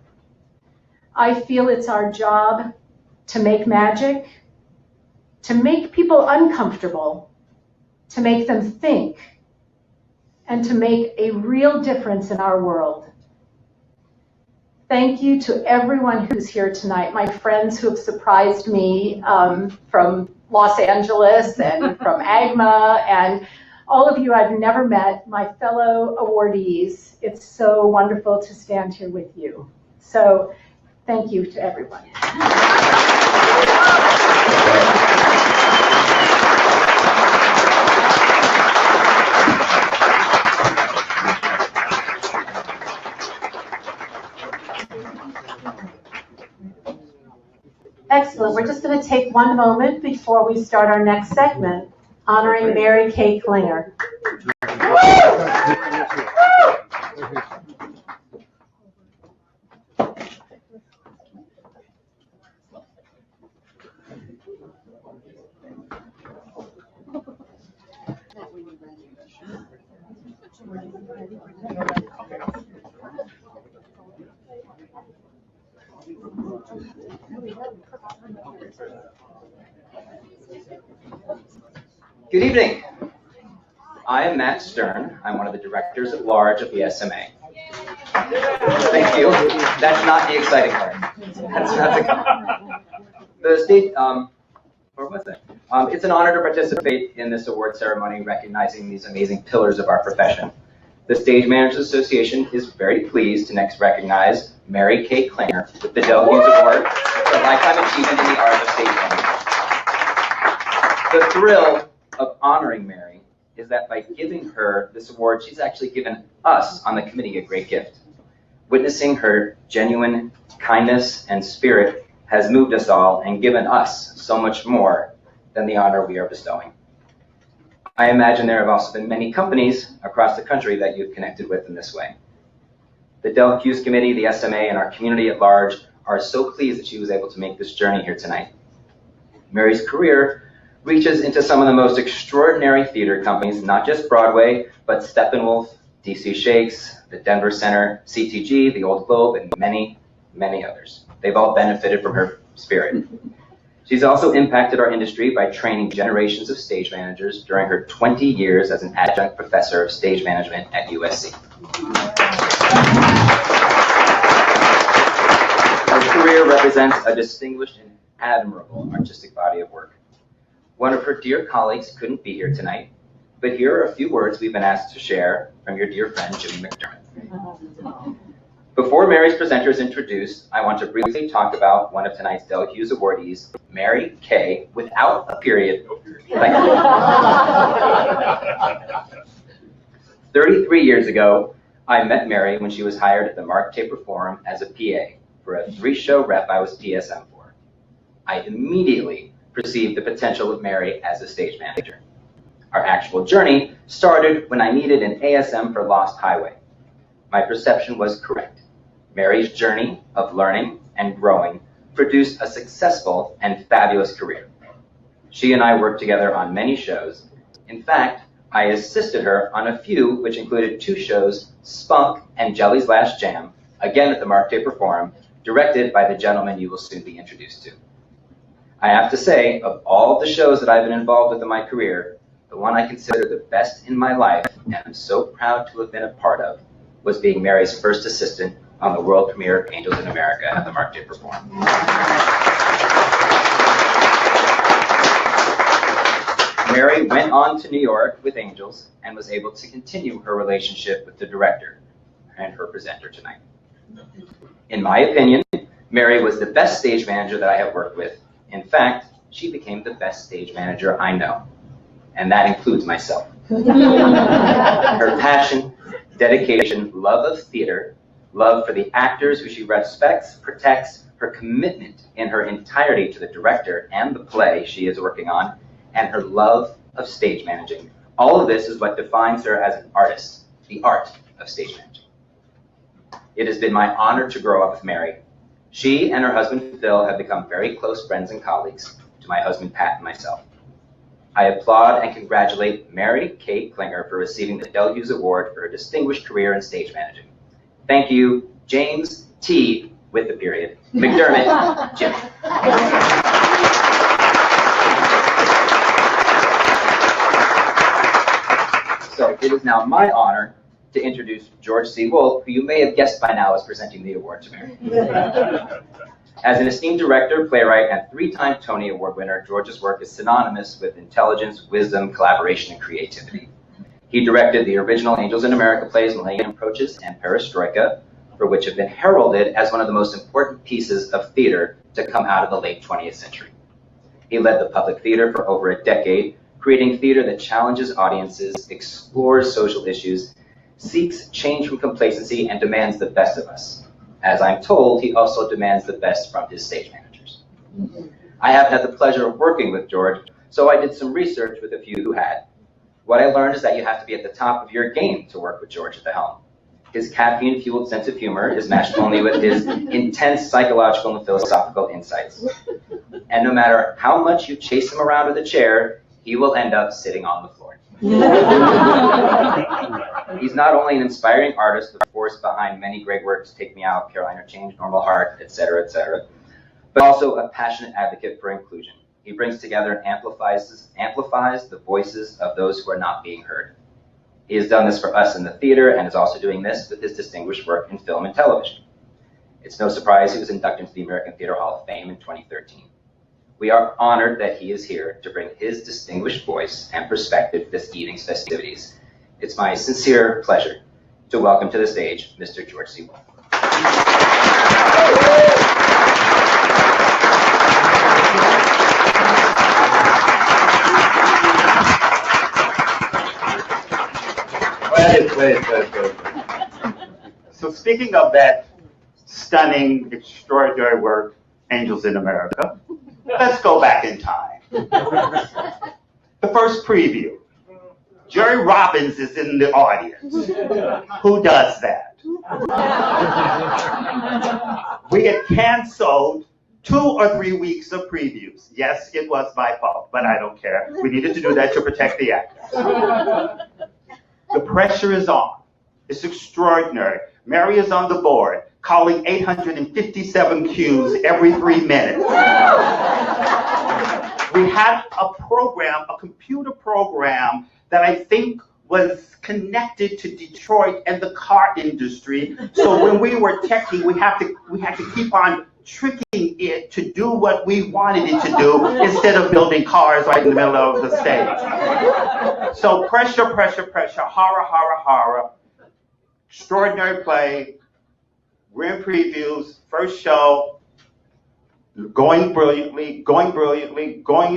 I feel it's our job to make magic, to make people uncomfortable, to make them think, and to make a real difference in our world. Thank you to everyone who's here tonight, my friends who have surprised me from Los Angeles and from AGMA, and all of you I've never met, my fellow awardees. It's so wonderful to stand here with you. So thank you to everyone. Excellent. We're just going to take one moment before we start our next segment, honoring Mary Kay Klinger. Good evening. I am Matt Stern. I'm one of the directors at large of the SMA. Thank you. That's not the exciting part. That's not the state, or was it? It's an honor to participate in this award ceremony recognizing these amazing pillars of our profession. The Stage Managers Association is very pleased to next recognize Mary Kay Klinger with the Del Hughes Award for Lifetime Achievement in the Art of Stage Management. The thrill of honoring Mary is that by giving her this award, she's actually given us on the committee a great gift. Witnessing her genuine kindness and spirit has moved us all and given us so much more than the honor we are bestowing. I imagine there have also been many companies across the country that you've connected with in this way. The Del Hughes Committee, the SMA, and our community at large are so pleased that she was able to make this journey here tonight. Mary's career reaches into some of the most extraordinary theater companies, not just Broadway, but Steppenwolf, DC Shakes, the Denver Center, CTG, the Old Globe, and many, many others. They've all benefited from her spirit. She's also impacted our industry by training generations of stage managers during her 20 years as an adjunct professor of stage management at USC. Her career represents a distinguished and admirable artistic body of work. One of her dear colleagues couldn't be here tonight, but here are a few words we've been asked to share from your dear friend, Jimmy McDermott. Before Mary's presenter is introduced, I want to briefly talk about one of tonight's Del Hughes awardees, Mary Kay, without a period. 33 years ago, I met Mary when she was hired at the Mark Taper Forum as a PA for a 3-show rep I was PSM for. I immediately perceived the potential of Mary as a stage manager. Our actual journey started when I needed an ASM for Lost Highway. My perception was correct. Mary's journey of learning and growing produced a successful and fabulous career. She and I worked together on many shows. In fact, I assisted her on a few, which included 2 shows, Spunk and Jelly's Last Jam, again at the Mark Taper Forum, directed by the gentleman you will soon be introduced to. I have to say, of all the shows that I've been involved with in my career, the one I consider the best in my life, and I'm so proud to have been a part of, was being Mary's first assistant on the world premiere of Angels in America at the Mark Taper Forum. Mary went on to New York with Angels and was able to continue her relationship with the director and her presenter tonight. In my opinion, Mary was the best stage manager that I have worked with. In fact, she became the best stage manager I know, and that includes myself. Her passion, dedication, love of theater, love for the actors who she respects, protects, her commitment in her entirety to the director and the play she is working on, and her love of stage managing. All of this is what defines her as an artist, the art of stage managing. It has been my honor to grow up with Mary. She and her husband Phil have become very close friends and colleagues to my husband Pat and myself. I applaud and congratulate Mary Kate Klinger for receiving the Hughes Award for her distinguished career in stage managing. Thank you, James T. with the period, McDermott, Jim. So it is now my honor to introduce George C. Wolfe, who you may have guessed by now is presenting the award to Mary. As an esteemed director, playwright, and three-time Tony Award winner, George's work is synonymous with intelligence, wisdom, collaboration, and creativity. He directed the original Angels in America plays Millennium Approaches and Perestroika, for which have been heralded as one of the most important pieces of theater to come out of the late 20th century. He led the public theater for over a decade, creating theater that challenges audiences, explores social issues, seeks change from complacency, and demands the best of us. As I'm told, he also demands the best from his stage managers. I have had the pleasure of working with George, so I did some research with a few who had. What I learned is that you have to be at the top of your game to work with George at the helm. His caffeine-fueled sense of humor is matched only with his intense psychological and philosophical insights. And no matter how much you chase him around with a chair, he will end up sitting on the floor. He's not only an inspiring artist, the force behind many great works, Take Me Out, Carolina Change, Normal Heart, etc., but also a passionate advocate for inclusion. He brings together and amplifies the voices of those who are not being heard. He has done this for us in the theater and is also doing this with his distinguished work in film and television. It's no surprise he was inducted into the American Theater Hall of Fame in 2013. We are honored that he is here to bring his distinguished voice and perspective to this evening's festivities. It's my sincere pleasure to welcome to the stage Mr. George C. Wolfe. So speaking of that stunning, extraordinary work, Angels in America, let's go back in time. The first preview. Jerry Robbins is in the audience. Who does that? We had canceled 2 or 3 weeks of previews. Yes, it was my fault, but I don't care. We needed to do that to protect the actors. The pressure is on. It's extraordinary. Mary is on the board, calling 857 cues every 3 minutes. We had a program, a computer program, that I think was connected to Detroit and the car industry. So when we were teching, we had to keep on tricking it to do what we wanted it to do instead of building cars right in the middle of the stage. So pressure, horror. Extraordinary play. We're in previews, first show, going brilliantly, going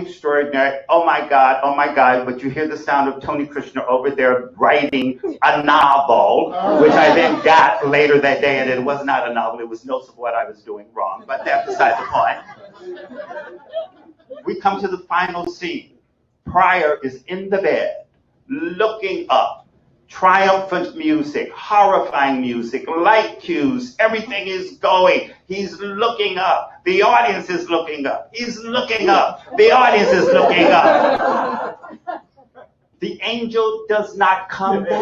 extraordinary. Oh my God, but you hear the sound of Tony Krishna over there writing a novel, which I then got later that day, and it was not a novel, it was notes of what I was doing wrong, but that's beside the point. We come to the final scene. Pryor is in the bed, looking up. Triumphant music, horrifying music, light cues, everything is going. He's looking up. The audience is looking up. He's looking up. The audience is looking up. The angel does not come down.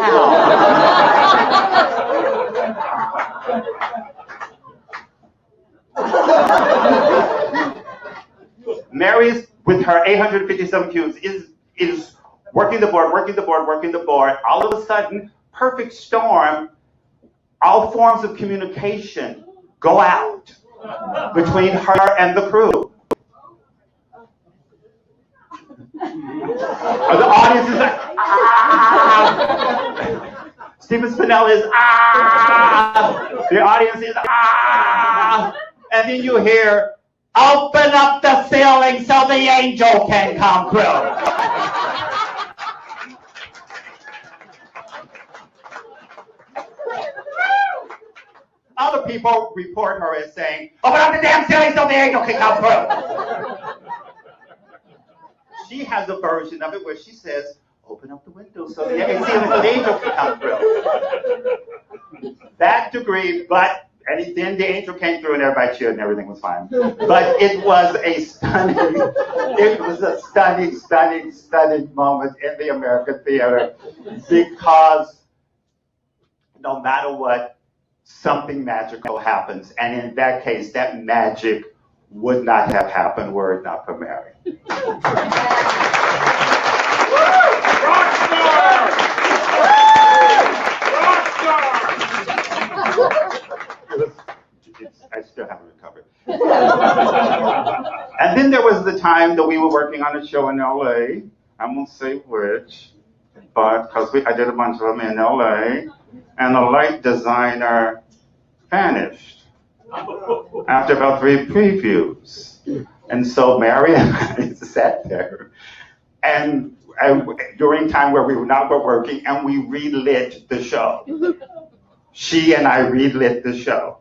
Mary's, with her 857 cues, is working the board. All of a sudden, perfect storm, all forms of communication go out between her and the crew. The audience is like, ah! Stephen Spinell is, ah! The audience is, ah! And then you hear, open up the ceiling so the angel can come through. Other people report her as saying, open up the damn ceiling so the angel can come through. She has a version of it where she says, open up the window so the angel can come through. that degree, but and then the angel came through and everybody cheered and everything was fine. But it was a stunning moment in the American theater because no matter what, something magical happens. And in that case, that magic would not have happened were it not for Mary. I still haven't recovered. And then there was the time that we were working on a show in LA. I won't say which, but because I did a bunch of them in LA, and the light designer vanished after about 3 previews. And so Mary and I sat there, and during time where we were not working, and we relit the show. She and I relit the show.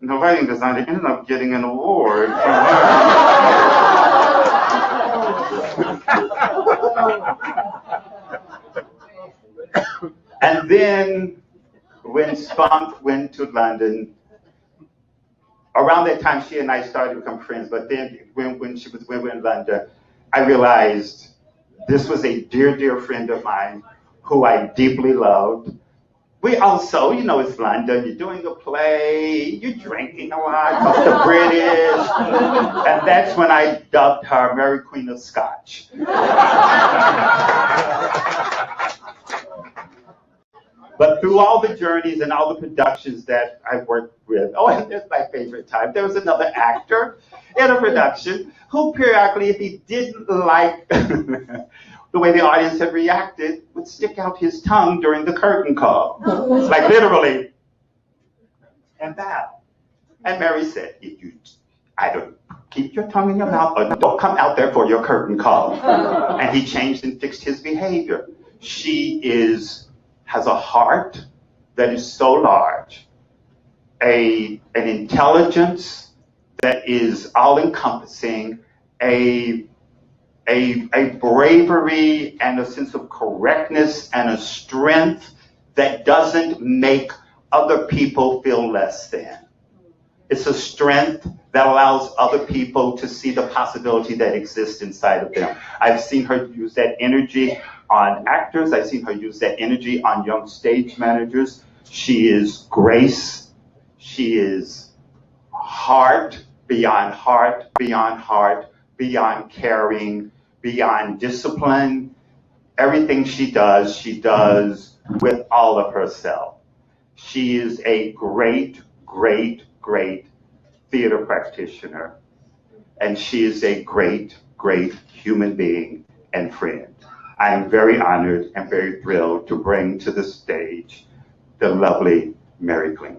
The lighting designer ended up getting an award from her. And then when Spunk went to London, around that time she and I started to become friends, but then when we were in London, I realized this was a dear friend of mine who I deeply loved. We also, it's London, you're doing a play, you're drinking a lot, because the British, and that's when I dubbed her Mary Queen of Scotch. But through all the journeys and all the productions that I've worked with, and that's my favorite time, there was another actor in a production who periodically, if he didn't like the way the audience had reacted, would stick out his tongue during the curtain call. Like literally, and bow. And Mary said, if you either keep your tongue in your mouth or don't come out there for your curtain call. And he changed and fixed his behavior. She has a heart that is so large, an intelligence that is all-encompassing, a bravery and a sense of correctness and a strength that doesn't make other people feel less than. It's a strength that allows other people to see the possibility that exists inside of them. I've seen her use that energy on actors. I've seen her use that energy on young stage managers. She is grace. She is heart, beyond caring, beyond discipline. Everything she does with all of herself. She is a great theater practitioner, and she is a great human being and friend. I am very honored and very thrilled to bring to the stage the lovely Mary Queen.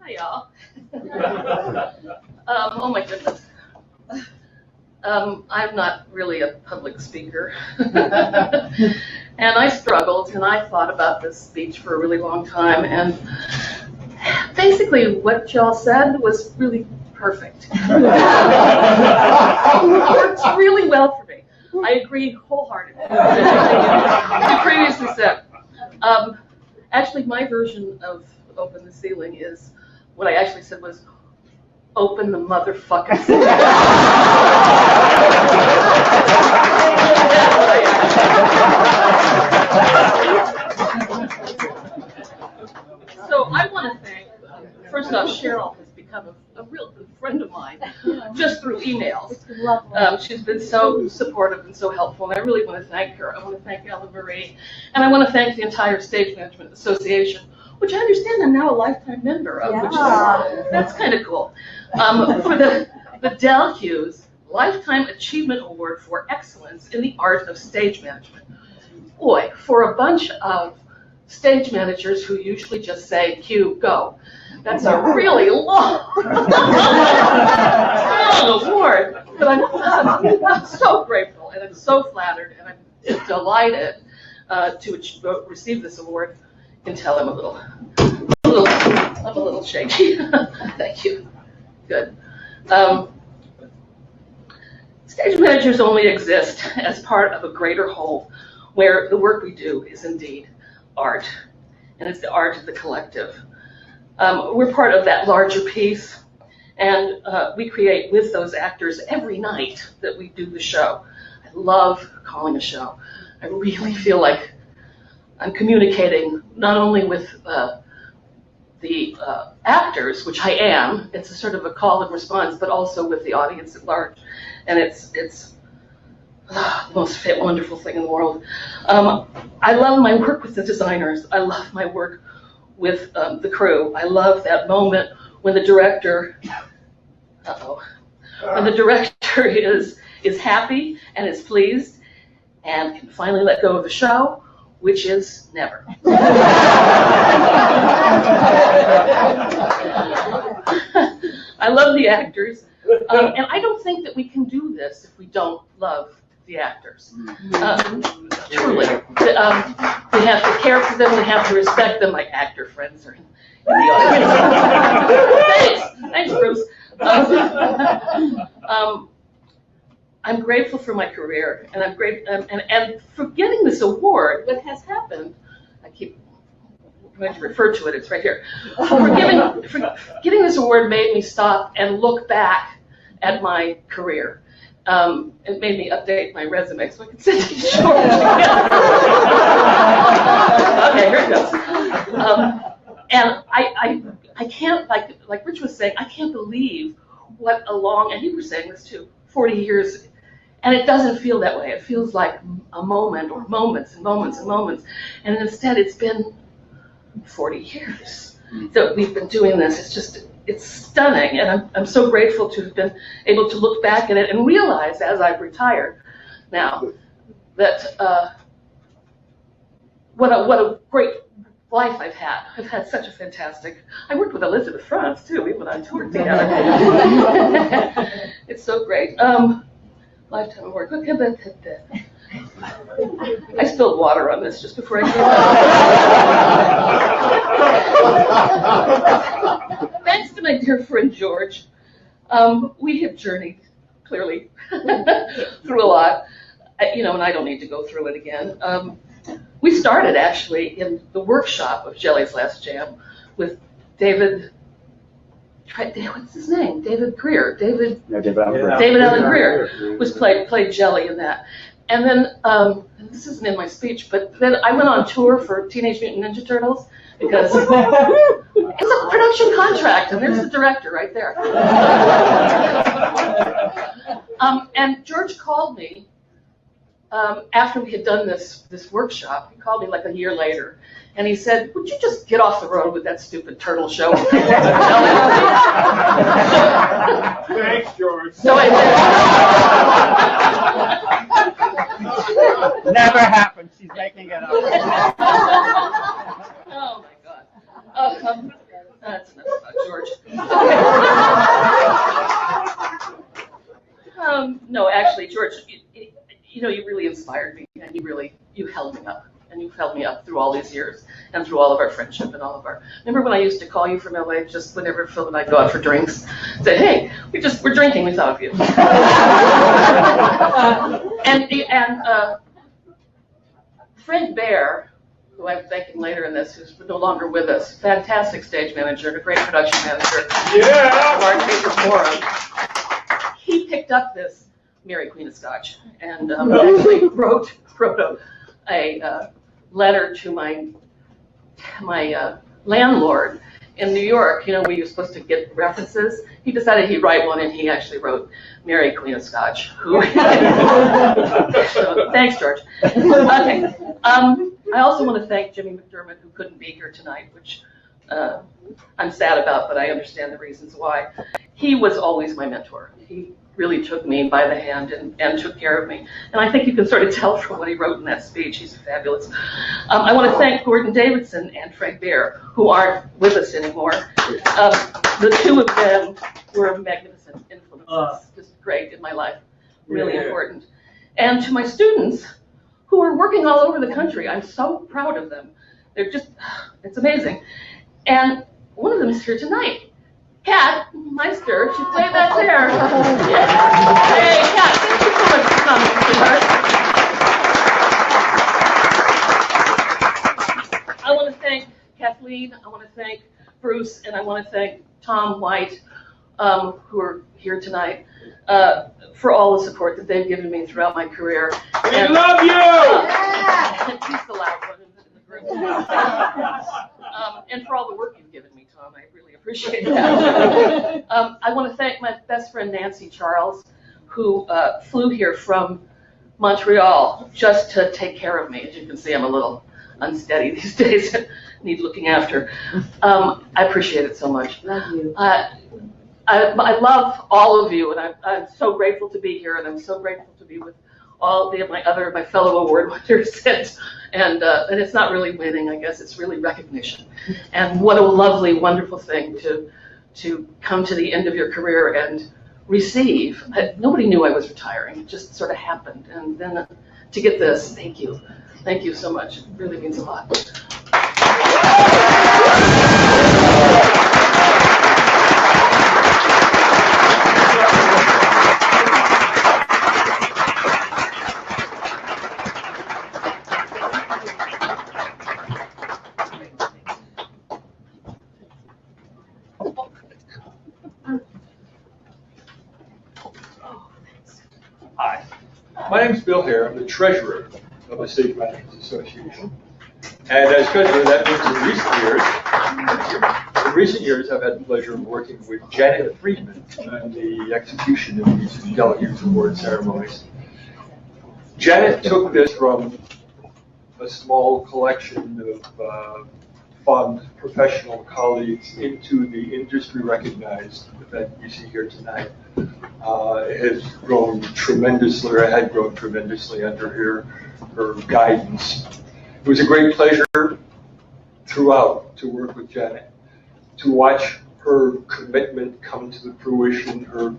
Hi, y'all. Oh my goodness. I'm not really a public speaker. And I struggled and I thought about this speech for a really long time, and basically what y'all said was really perfect. It works really well for me. I agree wholeheartedly with everything you previously said. Actually, my version of open the ceiling is, what I actually said was, open the motherfucking ceiling. So I want to thank, first off, Cheryl has become a real good friend of mine, just through emails. She's been so supportive and so helpful, and I really want to thank her. I want to thank Ellen Marie, and I want to thank the entire Stage Management Association, which I understand I'm now a lifetime member of, which that's kind of cool. For the Del Hughes Lifetime Achievement Award for Excellence in the Art of Stage Management. Boy, for a bunch of stage managers who usually just say, cue, go. That's a really long award, but I'm so grateful, and I'm so flattered, and I'm delighted to receive this award. You can tell I'm a little shaky. Thank you. Good. Stage managers only exist as part of a greater whole, where the work we do is indeed art, and it's the art of the collective. We're part of that larger piece, and we create with those actors every night that we do the show. I love calling a show. I really feel like I'm communicating not only with the actors, which I am, it's a sort of a call and response, but also with the audience at large. And it's the most wonderful thing in the world. I love my work with the designers. I love my work with the crew. I love that moment when the director, when the director is happy and is pleased and can finally let go of the show, which is never. I love the actors, and I don't think that we can do this if we don't love the actors. Truly. We have to care for them, we have to respect them. My actor friends are in the audience. Thanks, Bruce. I'm grateful for my career, and I'm great, and for getting this award. What has happened? I keep going to refer to it. It's right here. For getting this award made me stop and look back at my career. It made me update my resume so I could send it to George. Okay, here it goes. And I can't, like Rich was saying, I can't believe what a long, and you were saying this too, 40 years, and it doesn't feel that way. It feels like a moment or moments and moments and moments, and instead it's been 40 years that we've been doing this. It's stunning, and I'm so grateful to have been able to look back at it and realize as I've retired now that what a great life I've had. I've had such a fantastic, I worked with Elizabeth Franz too, we went on tour together. It's so great. Lifetime award. Look at that. I spilled water on this just before I came. Thanks to my dear friend George, we have journeyed, clearly, through a lot. And I don't need to go through it again. We started, actually, in the workshop of Jelly's Last Jam with David, what's his name? David Greer. David Allen Greer played Jelly in that. And then, this isn't in my speech, but then I went on tour for Teenage Mutant Ninja Turtles because it's a production contract, and there's the director right there. And George called me after we had done this workshop. He called me like a year later, and he said, "Would you just get off the road with that stupid turtle show?" Thanks, George. So I did. Never happened. She's making it up. Oh my God. That's enough about George. No, actually, George, you really inspired me, and you held me up. And you've held me up through all these years and through all of our friendship and all of our. Remember when I used to call you from LA just whenever Phil and I go out for drinks? Say, hey, we're drinking, we thought of you. and Fred Bear, who I'm thanking later in this, who's no longer with us, fantastic stage manager and a great production manager. Yeah. Of our Taper Forum. He picked up this Mary Queen of Scotch and actually wrote a letter to my landlord in New York. We were supposed to get references. He decided he'd write one, and he actually wrote Mary Queen of Scotch. Who? So, thanks, George. Okay. I also want to thank Jimmy McDermott, who couldn't be here tonight, which I'm sad about, but I understand the reasons why. He was always my mentor. He really took me by the hand and took care of me. And I think you can sort of tell from what he wrote in that speech. He's fabulous. I want to thank Gordon Davidson and Fred Bear, who aren't with us anymore. The two of them were magnificent influences, just great in my life, really important. And to my students, who are working all over the country, I'm so proud of them. They're just, it's amazing. And one of them is here tonight. Kat Meister, she's way back there. Hey, Kat, thank you so much for coming, sweetheart. I want to thank Kathleen, I want to thank Bruce, and I want to thank Tom White, who are here tonight, for all the support that they've given me throughout my career. We love you! He's the loud one in the group. And for all the work you've given me, Tom, I really appreciate that. I want to thank my best friend Nancy Charles, who flew here from Montreal just to take care of me. As you can see, I'm a little unsteady these days, need looking after. I appreciate it so much. Love you. I love all of you, and I'm so grateful to be here, and I'm so grateful to be with all my fellow award winners, and it's not really winning, I guess it's really recognition. And what a lovely, wonderful thing to come to the end of your career and receive. Nobody knew I was retiring, it just sort of happened, and then to get this, thank you so much, it really means a lot. Hi, my name's Bill Hare. I'm the treasurer of the State Managers Association. And as treasurer, that means in recent years, I've had the pleasure of working with Janet Friedman on the execution of these Delegates Award ceremonies. Janet took this from a small collection of fond professional colleagues into the industry-recognized event you see here tonight. It has grown tremendously, or had grown tremendously under her guidance. It was a great pleasure throughout to work with Janet, to watch her commitment come to the fruition, her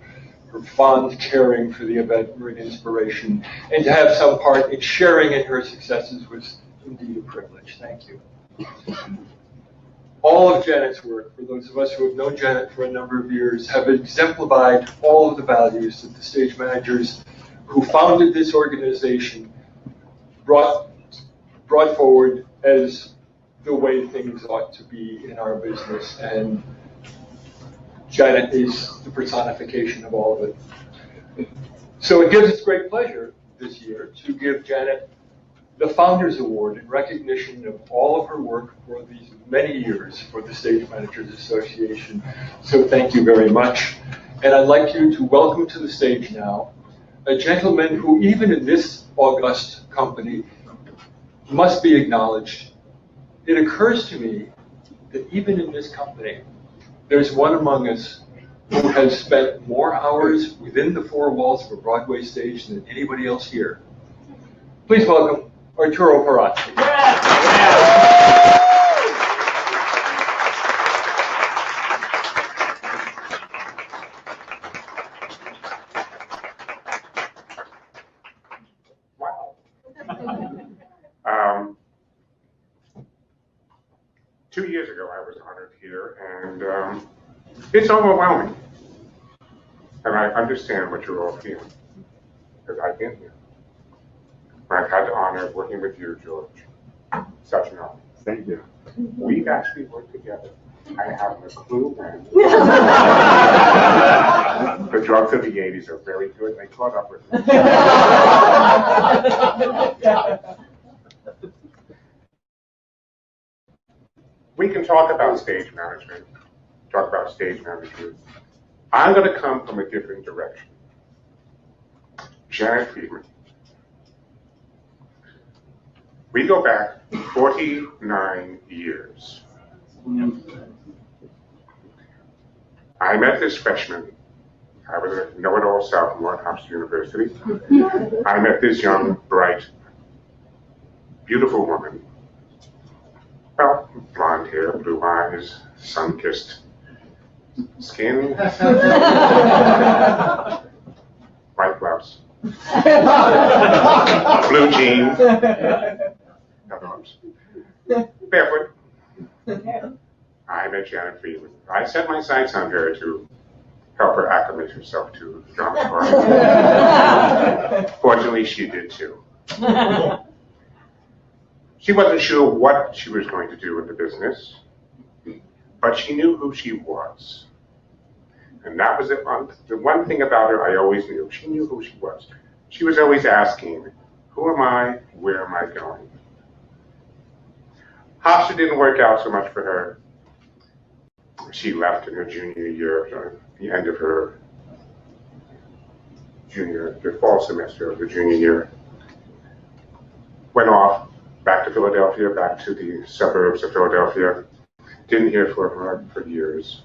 fond caring for the event were an inspiration, and to have some part in sharing in her successes was indeed a privilege. Thank you. All of Janet's work, for those of us who have known Janet for a number of years, have exemplified all of the values that the stage managers who founded this organization brought forward as the way things ought to be in our business. And Janet is the personification of all of it. So it gives us great pleasure this year to give Janet the Founders Award in recognition of all of her work for these many years for the Stage Managers Association. So thank you very much. And I'd like you to welcome to the stage now a gentleman who, even in this august company, must be acknowledged. It occurs to me that even in this company, there's one among us who has spent more hours within the four walls of a Broadway stage than anybody else here. Please welcome Arturo Perazzi. Wow. 2 years ago, I was honored here, and it's overwhelming. And I understand what you're all feeling, because I've been here. I've had the honor of working with you, George. Such an honor. Thank you. We've actually worked together. I haven't a clue when. The drugs of the 80s are very good. They caught up with me. We can talk about stage management, talk about stage management. I'm going to come from a different direction. Janet Friedman. We go back 49 years. I met this freshman I was a know-it-all sophomore at Hofstra University. I met this young, bright, beautiful woman. Well, blonde hair, blue eyes, sun-kissed skin, white blouse, blue jeans, barefoot. I met Janet Friedman. I set my sights on her to help her acclimate herself to the drama department. Fortunately, she did too. She wasn't sure what she was going to do in the business, but she knew who she was. And that was the one thing about her I always knew. She knew who she was. She was always asking, who am I? Where am I going? Hofstra didn't work out so much for her. She left in her junior year, the end of her the fall semester of her junior year. Went off back to Philadelphia, back to the suburbs of Philadelphia. Didn't hear from her for years.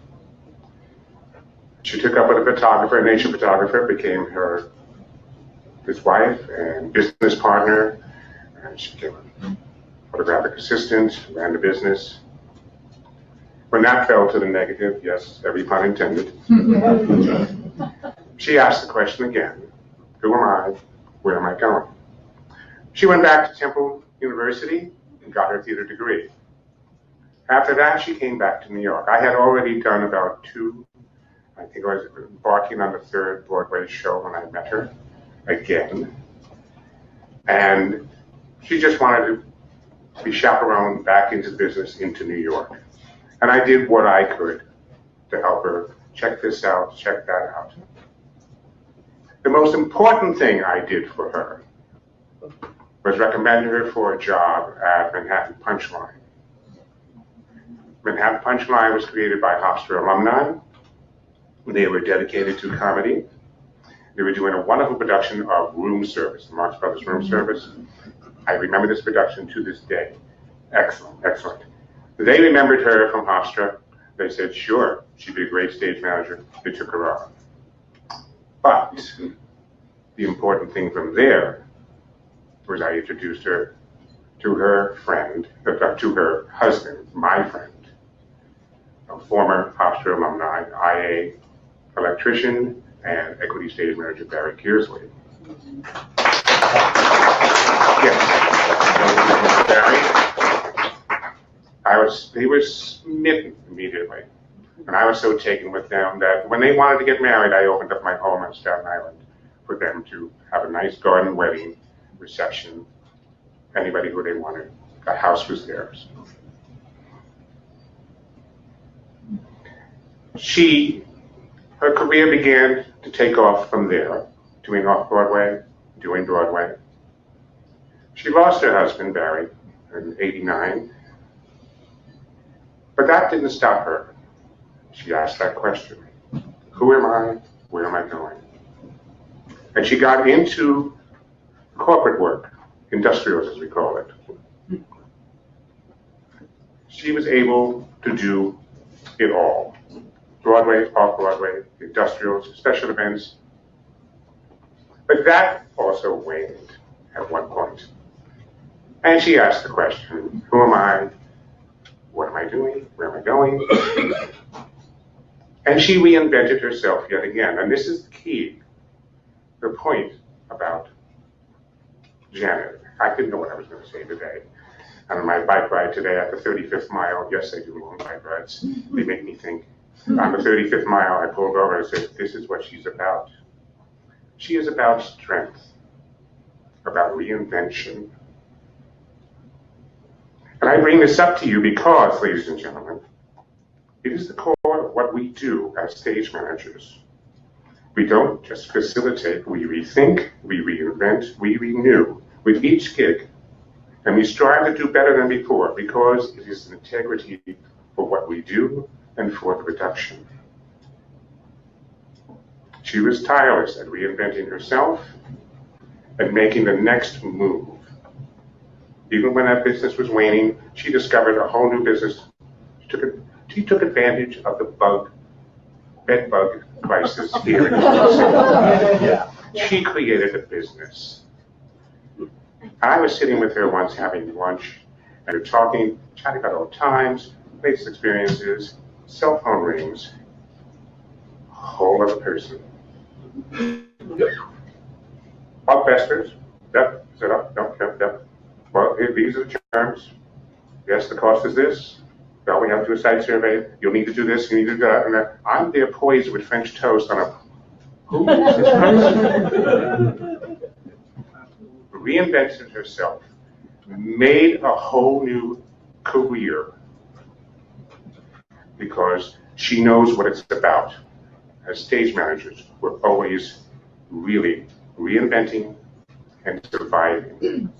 She took up with a photographer, a nature photographer, became his wife and business partner, and she became a photographic assistant, ran the business. When that fell to the negative, yes, every pun intended, she asked the question again, who am I? Where am I going? She went back to Temple University and got her theater degree. After that, she came back to New York. I had already done about I think I was embarking on the third Broadway show when I met her again. And she just wanted to be chaperoned back into the business into New York. And I did what I could to help her check this out, check that out. The most important thing I did for her was recommend her for a job at Manhattan Punchline. Manhattan Punchline was created by Hofstra alumni. They were dedicated to comedy. They were doing a wonderful production of Room Service, the Marx Brothers Room Service. I remember this production to this day. Excellent, excellent. They remembered her from Hofstra. They said, sure, she'd be a great stage manager. They took her on. But the important thing from there was I introduced her to her friend, to her husband, my friend, a former Hofstra alumni, IA electrician and equity stage manager Barry Kearsley. Yes, Barry. He was smitten immediately. And I was so taken with them that when they wanted to get married, I opened up my home on Staten Island for them to have a nice garden wedding reception. Anybody who they wanted, the house was theirs. Her career began to take off from there, doing off-Broadway, doing Broadway. She lost her husband, Barry, in '89, but that didn't stop her. She asked that question, who am I, where am I going? And she got into corporate work, industrials as we call it. She was able to do it all. Broadway, off-Broadway, industrials, special events. But that also waned at one point. And she asked the question, who am I? What am I doing? Where am I going? And she reinvented herself yet again. And this is the key, the point about Janet. I didn't know what I was going to say today. On my bike ride today at the 35th mile, yes, I do long bike rides. They make me think. On the 35th mile, I pulled over and said, this is what she's about. She is about strength, about reinvention. And I bring this up to you because, ladies and gentlemen, it is the core of what we do as stage managers. We don't just facilitate, we rethink, we reinvent, we renew with each gig. And we strive to do better than before because it is an integrity for what we do and for the production. She was tireless at reinventing herself and making the next move. Even when that business was waning, she discovered a whole new business. She took advantage of the bug bedbug crisis here in Houston. She created a business. I was sitting with her once having lunch, and we were talking, chatting about old times, latest experiences, cell phone rings, whole other person. Upvesters, yep, set up, yep. Well, these are the terms. Yes, the cost is this. Well, we have to do a site survey. You'll need to do this, you need to do that, and that. I'm there poised with French toast on a, who is this person? Reinvented herself, made a whole new career because she knows what it's about. As stage managers, we're always really reinventing and surviving.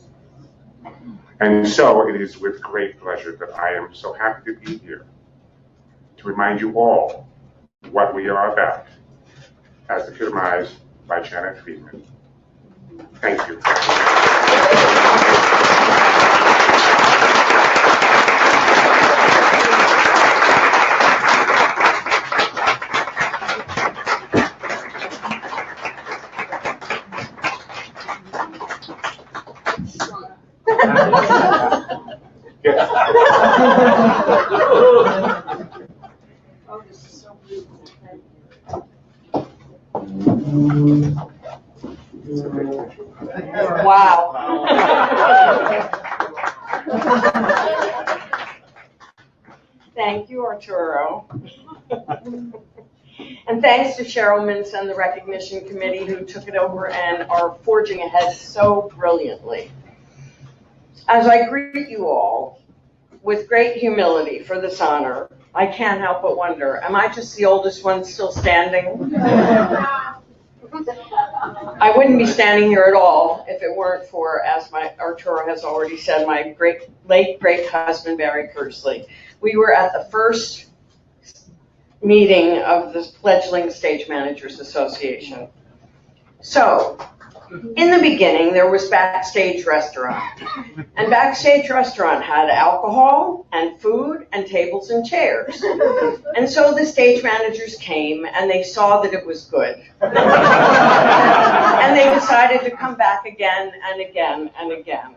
And so it is with great pleasure that I am so happy to be here to remind you all what we are about, as epitomized by Janet Friedman. Thank you. Oh, this is so beautiful. Wow. Thank you, Arturo. And thanks to Cheryl Mintz and the Recognition Committee who took it over and are forging ahead so brilliantly. As I greet you all with great humility for this honor, I can't help but wonder, am I just the oldest one still standing? I wouldn't be standing here at all if it weren't for, as my Arturo has already said, my late great husband, Barry Kersley. We were at the first meeting of the fledgling Stage Managers Association. So, in the beginning, there was Backstage Restaurant. And Backstage Restaurant had alcohol and food and tables and chairs. And so the stage managers came and they saw that it was good. And they decided to come back again and again and again.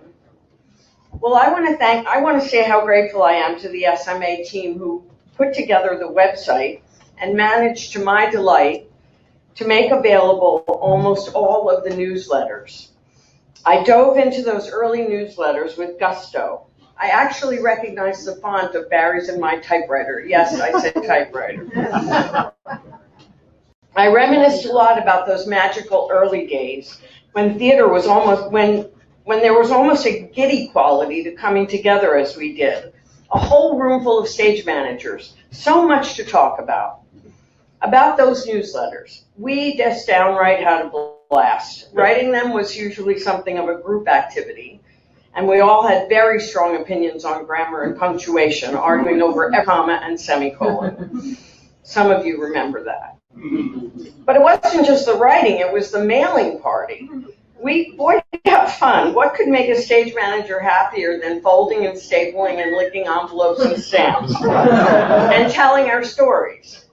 Well, I want to say how grateful I am to the SMA team who put together the website and managed, to my delight, to make available almost all of the newsletters. I dove into those early newsletters with gusto. I actually recognized the font of Barry's and my typewriter. Yes, I said typewriter. I reminisced a lot about those magical early days when theater was almost, when there was almost a giddy quality to coming together as we did. A whole room full of stage managers, so much to talk about. About those newsletters, we just downright had a blast. Writing them was usually something of a group activity, and we all had very strong opinions on grammar and punctuation, arguing over a comma and semicolon. Some of you remember that. But it wasn't just the writing, it was the mailing party. We had fun. What could make a stage manager happier than folding and stapling and licking envelopes and stamps and telling our stories?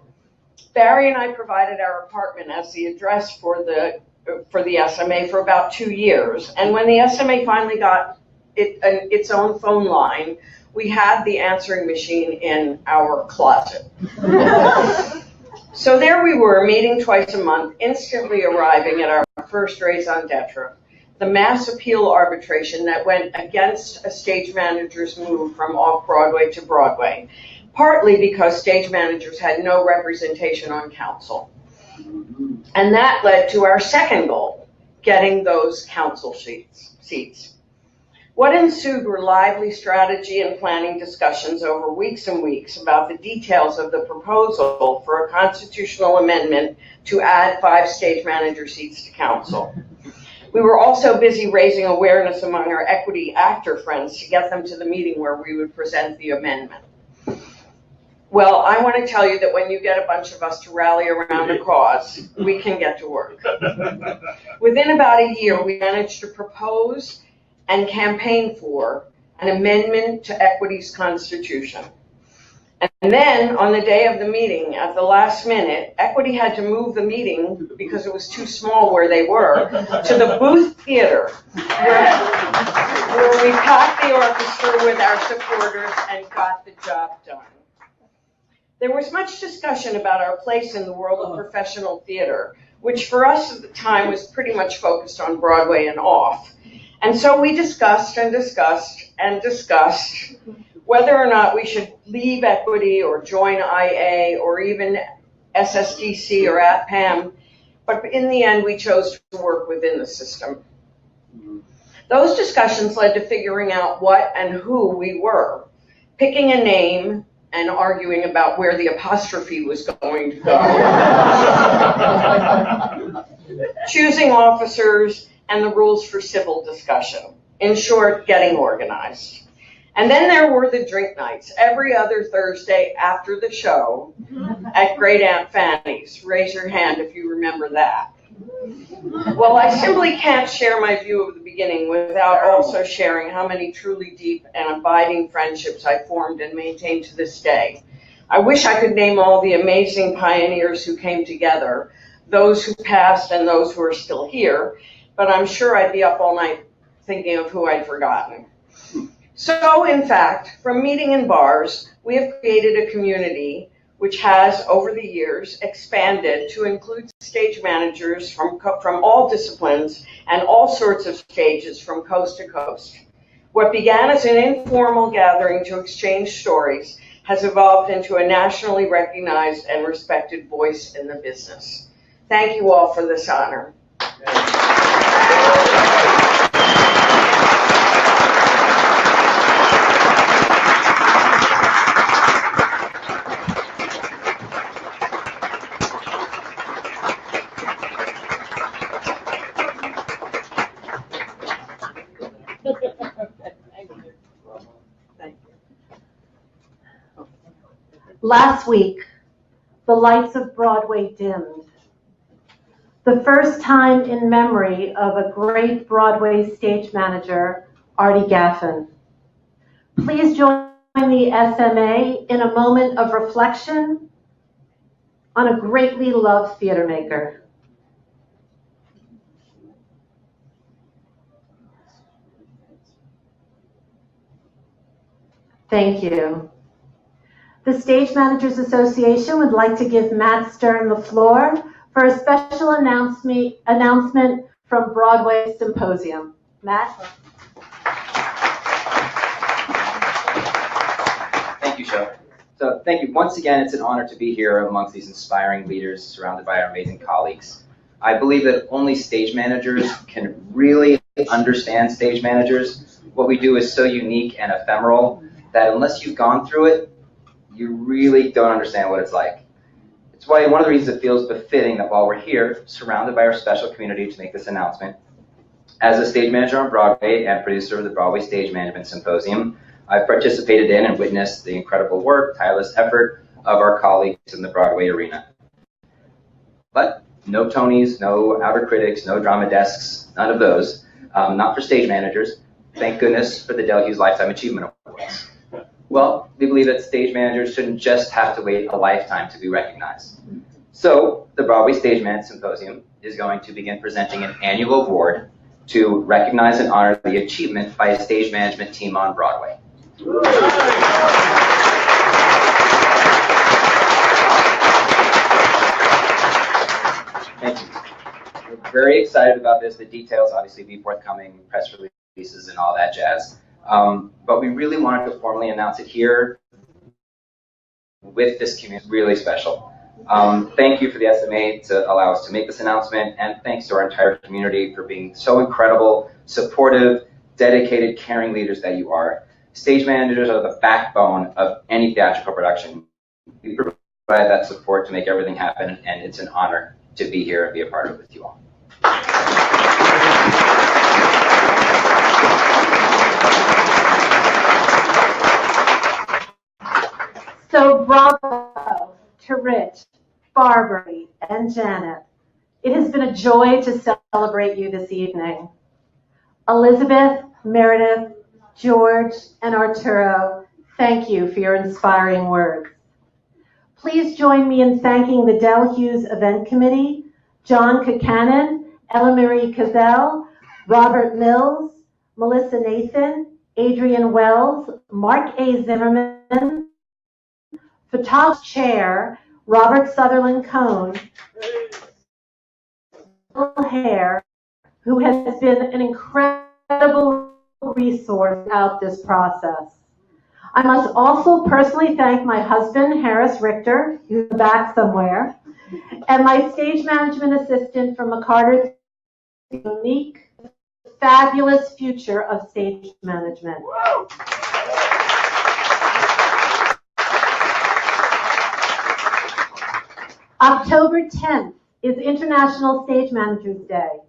Barry and I provided our apartment as the address for the SMA for about 2 years. And when the SMA finally got its own phone line, we had the answering machine in our closet. So there we were, meeting twice a month, instantly arriving at our first raison d'etre, the mass appeal arbitration that went against a stage manager's move from off-Broadway to Broadway, partly because stage managers had no representation on council. And that led to our second goal, getting those council seats. What ensued were lively strategy and planning discussions over weeks and weeks about the details of the proposal for a constitutional amendment to add 5 stage manager seats to council. We were also busy raising awareness among our equity actor friends to get them to the meeting where we would present the amendment. Well, I want to tell you that when you get a bunch of us to rally around a cause, we can get to work. Within about a year, we managed to propose and campaign for an amendment to equity's constitution. And then on the day of the meeting, at the last minute, Equity had to move the meeting because it was too small where they were to the Booth Theater, where we packed the orchestra with our supporters and got the job done. There was much discussion about our place in the world of professional theater, which for us at the time was pretty much focused on Broadway and off. And so we discussed and discussed and discussed whether or not we should leave Equity or join IA or even SSDC or APPAM, but in the end we chose to work within the system. Those discussions led to figuring out what and who we were, picking a name, and arguing about where the apostrophe was going to go. Choosing officers and the rules for civil discussion. In short, getting organized. And then there were the drink nights every other Thursday after the show at Great Aunt Fanny's. Raise your hand if you remember that. Well, I simply can't share my view of the beginning without also sharing how many truly deep and abiding friendships I formed and maintain to this day. I wish I could name all the amazing pioneers who came together, those who passed and those who are still here, but I'm sure I'd be up all night thinking of who I'd forgotten. So, in fact, from meeting in bars, we have created a community which has, over the years, expanded to include stage managers from all disciplines and all sorts of stages from coast to coast. What began as an informal gathering to exchange stories has evolved into a nationally recognized and respected voice in the business. Thank you all for this honor. Last week, the lights of Broadway dimmed. The first time in memory of a great Broadway stage manager, Artie Gaffin. Please join the SMA in a moment of reflection on a greatly loved theater maker. Thank you. The Stage Managers Association would like to give Matt Stern the floor for a special announcement from Broadway Symposium. Matt? Thank you, Cheryl. So thank you. Once again, it's an honor to be here amongst these inspiring leaders surrounded by our amazing colleagues. I believe that only stage managers can really understand stage managers. What we do is so unique and ephemeral that unless you've gone through it, you really don't understand what it's like. It's why one of the reasons it feels befitting that while we're here, surrounded by our special community to make this announcement, as a stage manager on Broadway and producer of the Broadway Stage Management Symposium, I've participated in and witnessed the incredible work, tireless effort of our colleagues in the Broadway arena. But no Tonys, no outer critics, no drama desks, none of those. Not for stage managers. Thank goodness for the Del Hughes Lifetime Achievement Awards. Well, we believe that stage managers shouldn't just have to wait a lifetime to be recognized. So the Broadway Stage Management Symposium is going to begin presenting an annual award to recognize and honor the achievement by a stage management team on Broadway. Thank you. We're very excited about this. The details obviously be forthcoming, press releases and all that jazz. But we really wanted to formally announce it here with this community. It's really special. Thank you for the SMA to allow us to make this announcement, and thanks to our entire community for being so incredible, supportive, dedicated, caring leaders that you are. Stage managers are the backbone of any theatrical production. We provide that support to make everything happen, and it's an honor to be here and be a part of it with you all. So bravo to Rich, Barbary, and Janet. It has been a joy to celebrate you this evening. Elizabeth, Meredith, George, and Arturo, Thank you for your inspiring words. Please join me in thanking the Del Hughes Event Committee, John Kakanen, Ella Marie Cazell, Robert Mills, Melissa Nathan, Adrian Wells, Mark A. Zimmerman, photography chair, Robert Sutherland Cohn, Hare, who has been an incredible resource throughout this process. I must also personally thank my husband, Harris Richter, who's back somewhere, and my stage management assistant from McCarter's unique, fabulous future of stage management. October 10th is International Stage Managers Day,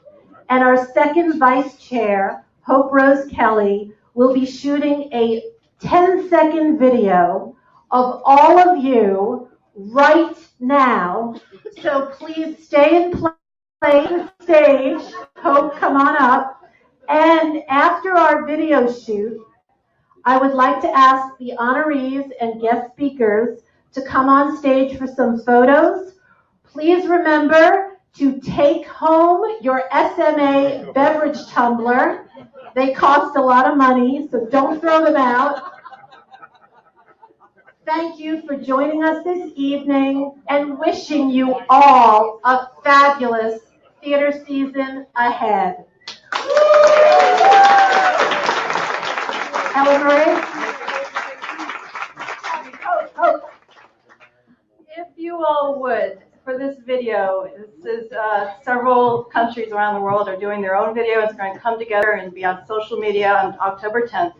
and our second vice chair, Hope Rose Kelly, will be shooting a 10-second video of all of you right now. So please stay in place the stage. Hope, come on up. And after our video shoot, I would like to ask the honorees and guest speakers to come on stage for some photos. Please remember to take home your SMA beverage tumbler. They cost a lot of money, so don't throw them out. Thank you for joining us this evening and wishing you all a fabulous theater season ahead. Ella Marie? If you all would, for this video, this is several countries around the world are doing their own video. It's going to come together and be on social media on October 10th.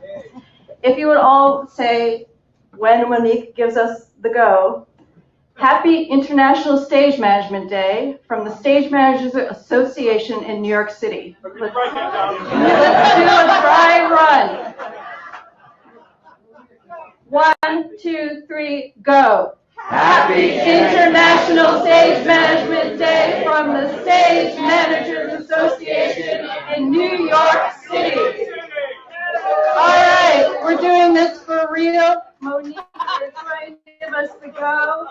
If you would all say, when Monique gives us the go, Happy International Stage Management Day from the Stage Managers Association in New York City. Let's do a dry run. 1, 2, 3, go. Happy International Stage Management Day from the Stage Managers Association in New York City. All right, we're doing this for real. Monique is going to give us the go.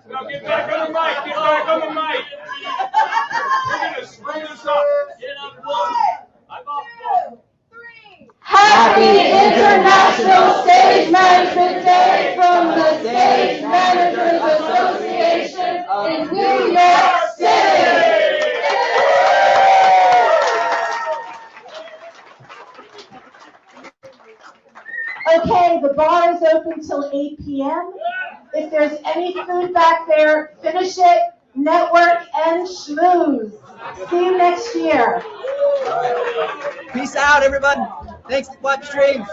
Now get back on the mic. Get back on the mic. We're going to screw this up. Get up, one. I'm off, one. Happy International Stage Management Day from the Stage Managers Association in New York City. Okay, the bar is open till 8 p.m. If there's any food back there, finish it, network, and schmooze. See you next year. Peace out, everyone. Thanks for watching streams.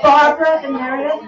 Barbara and Meredith.